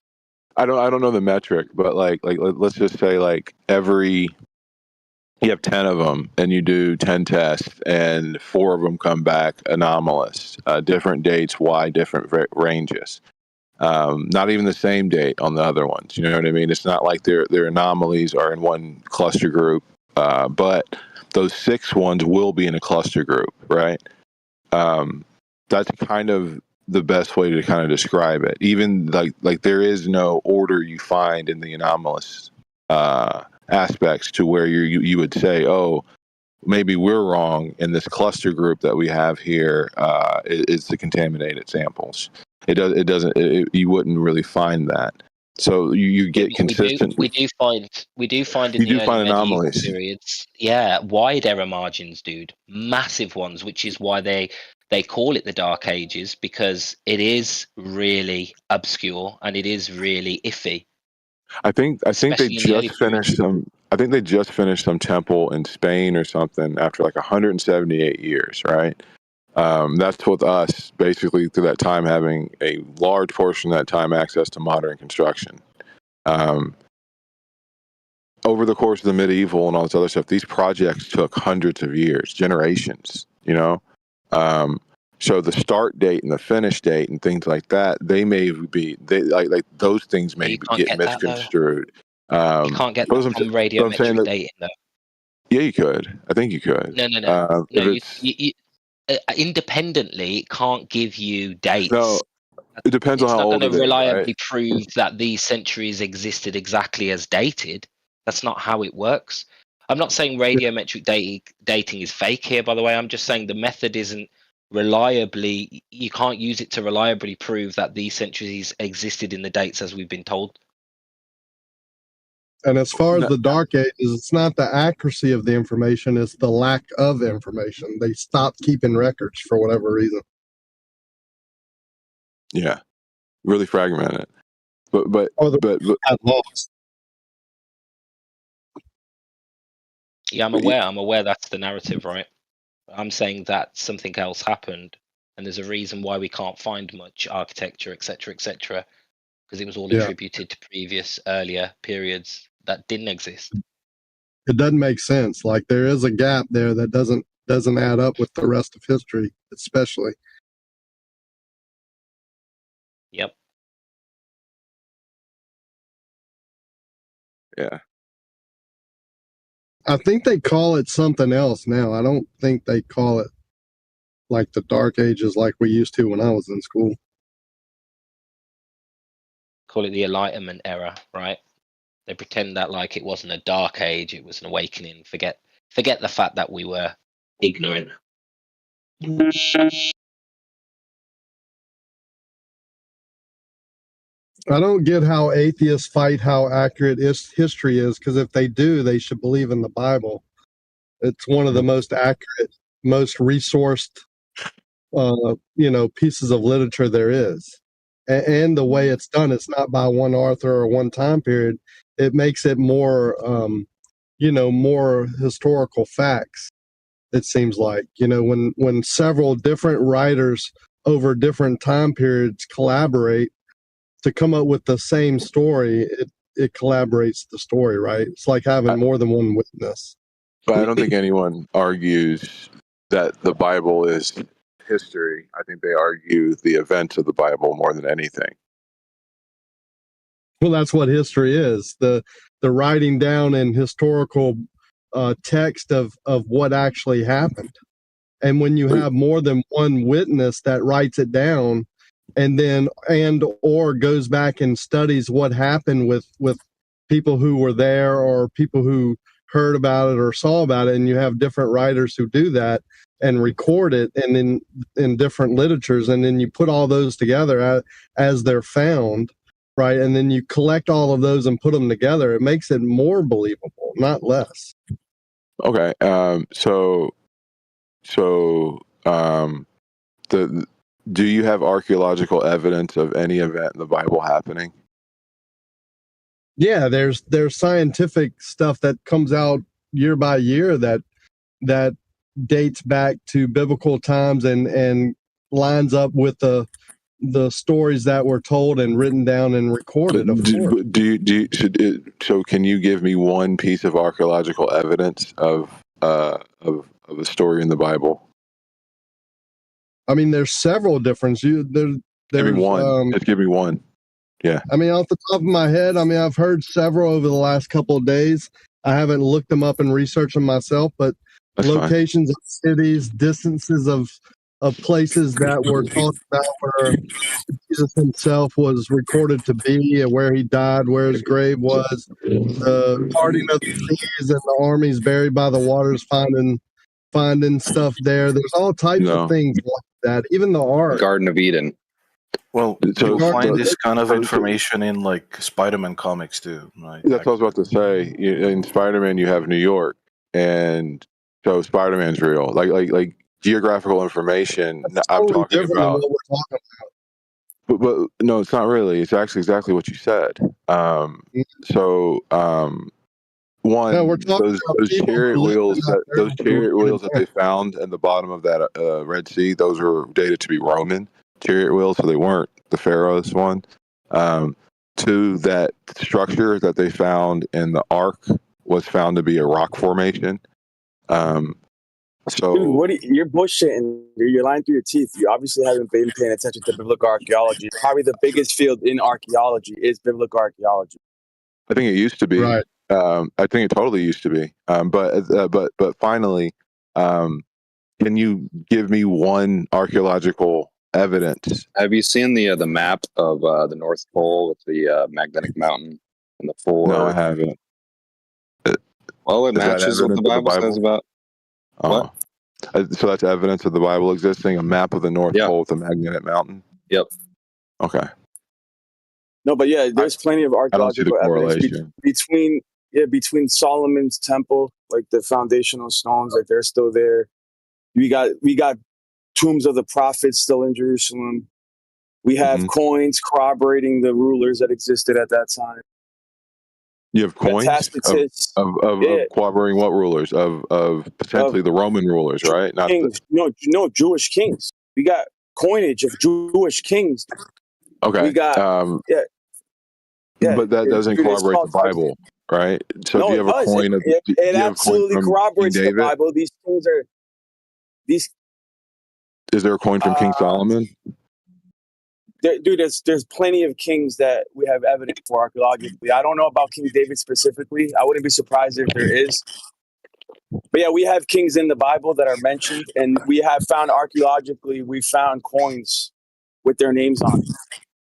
I don't know the metric, but like let's just say like you have 10 of them and you do 10 tests and 4 of them come back anomalous, different dates, why different ranges, not even the same date on the other ones. You know what I mean? It's not like their anomalies are in one cluster group, but those 6 ones will be in a cluster group, right? That's kind of the best way to kind of describe it. Even like there is no order you find in the anomalous aspects to where you would say, oh, maybe we're wrong, and this cluster group that we have here is the contaminated samples. You wouldn't really find that. So you get consistent. We do find in the early medieval periods, wide error margins, dude, massive ones, which is why they call it the Dark Ages, because it is really obscure and it is really iffy. I think they just finished some. I think they just finished some temple in Spain or something after like 178 years, right? That's with us basically through that time having a large portion of that time access to modern construction. Over the course of the medieval and all this other stuff, these projects took hundreds of years, generations, you know? So the start date and the finish date and things like that, like those things may get misconstrued. You can't get that from radiometric dating, though. Yeah, you could. I think you could. No. Independently, it can't give you dates. No, it depends on how old it is. It's not going to reliably right? prove that these centuries existed exactly as dated. That's not how it works. I'm not saying radiometric dating is fake here, by the way. I'm just saying the method isn't reliably. You can't use it to reliably prove that these centuries existed in the dates as we've been told. And as far as the Dark Ages, it's not the accuracy of the information, it's the lack of information. They stopped keeping records for whatever reason. Yeah, really fragmented. But lost. Yeah, I'm aware that's the narrative, right? I'm saying that something else happened, and there's a reason why we can't find much architecture, etc., because it was all attributed to previous earlier periods that didn't exist. It doesn't make sense. Like there is a gap there that doesn't add up with the rest of history, especially. Yep. Yeah. I think they call it something else now. I don't think they call it like the Dark Ages like we used to when I was in school. Call it the Enlightenment era, right? They pretend that like it wasn't a dark age, it was an awakening. Forget the fact that we were ignorant. I don't get how atheists fight how accurate history is, because if they do, they should believe in the Bible. It's one of the most accurate, most resourced, pieces of literature there is. And the way it's done, it's not by one author or one time period. It makes it more, more historical facts. It seems like, when several different writers over different time periods collaborate to come up with the same story, it collaborates the story, right? It's like having more than one witness. But I don't think anyone argues that the Bible is history. I think they argue the events of the Bible more than anything. Well, that's what history is, the writing down in historical text of what actually happened. And when you have more than one witness that writes it down and then or goes back and studies what happened with people who were there or people who heard about it or saw about it, and you have different writers who do that and record it and in different literatures, and then you put all those together as they're found, right? And then you collect all of those and put them together. It makes it more believable, not less. Okay. Do you have archaeological evidence of any event in the Bible happening? Yeah, there's scientific stuff that comes out year by year that dates back to biblical times and lines up with the stories that were told and written down and recorded. Of course. So can you give me one piece of archaeological evidence of a story in the Bible? I mean, there's several different. Give me one. Just give me one. Yeah. I mean, off the top of my head, I mean, I've heard several over the last couple of days. I haven't looked them up and researched them myself, but That's locations of cities, distances of places that were talked about where Jesus himself was recorded to be, and where he died, where his grave was, the parting of the seas and the armies buried by the waters, finding stuff there. There's all types of things like that. Even the Ark, Garden of Eden. Well, you'll find this kind of information in like Spider-Man comics too, right? That's what I was about to say. In Spider-Man, you have New York, and so Spider-Man's real. Like geographical information. I'm talking about. But no, it's not really. It's actually exactly what you said. One, no, those chariot wheels that they found in the bottom of that Red Sea, those were dated to be Roman chariot wheels, so they weren't the Pharaoh's one. Two, that structure that they found in the Ark was found to be a rock formation. Dude, you're bullshitting. You're lying through your teeth. You obviously haven't been paying attention to biblical archaeology. Probably the biggest field in archaeology is biblical archaeology. I think it used to be. Right. I think it totally used to be. But finally, can you give me one archaeological evidence? Have you seen the map of the North Pole with the magnetic mountain and the four? No, I haven't. Well, it matches what the Bible says about. What? So that's evidence of the Bible existing, a map of the North Pole with a magnetic mountain? Yep. Okay. No, but yeah, there's plenty of archaeological evidence between Solomon's temple, like the foundational stones, like they're still there. We got tombs of the prophets still in Jerusalem. We have coins corroborating the rulers that existed at that time. You have coins of corroborating what rulers? Of potentially the Roman rulers, right? Not kings. No, Jewish kings. We got coinage of Jewish kings. Okay. We got but that doesn't corroborate the Bible, right? So no, do you have a coin of it absolutely corroborates the Bible. These things are these. Is there a coin from King Solomon? Dude, there's plenty of kings that we have evidence for archaeologically. I don't know about King David specifically. I wouldn't be surprised if there is. But yeah, we have kings in the Bible that are mentioned, and we have found archaeologically, we found coins with their names on it.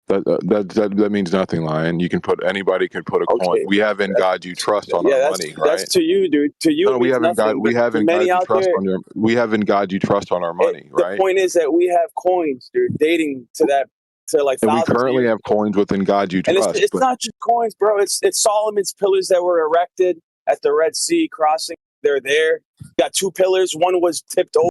That means nothing, Lion. Anybody can put a coin. We have in God you trust on our money, right? That's to you, dude. To you, no, we have in God. We have in God you trust on your. We have in God you trust on our money, right? The point is that we have coins, dude, dating to that. And we currently have coins within God you trust. And it's not just coins, bro. It's Solomon's pillars that were erected at the Red Sea crossing. They're there. Got two pillars. One was tipped over.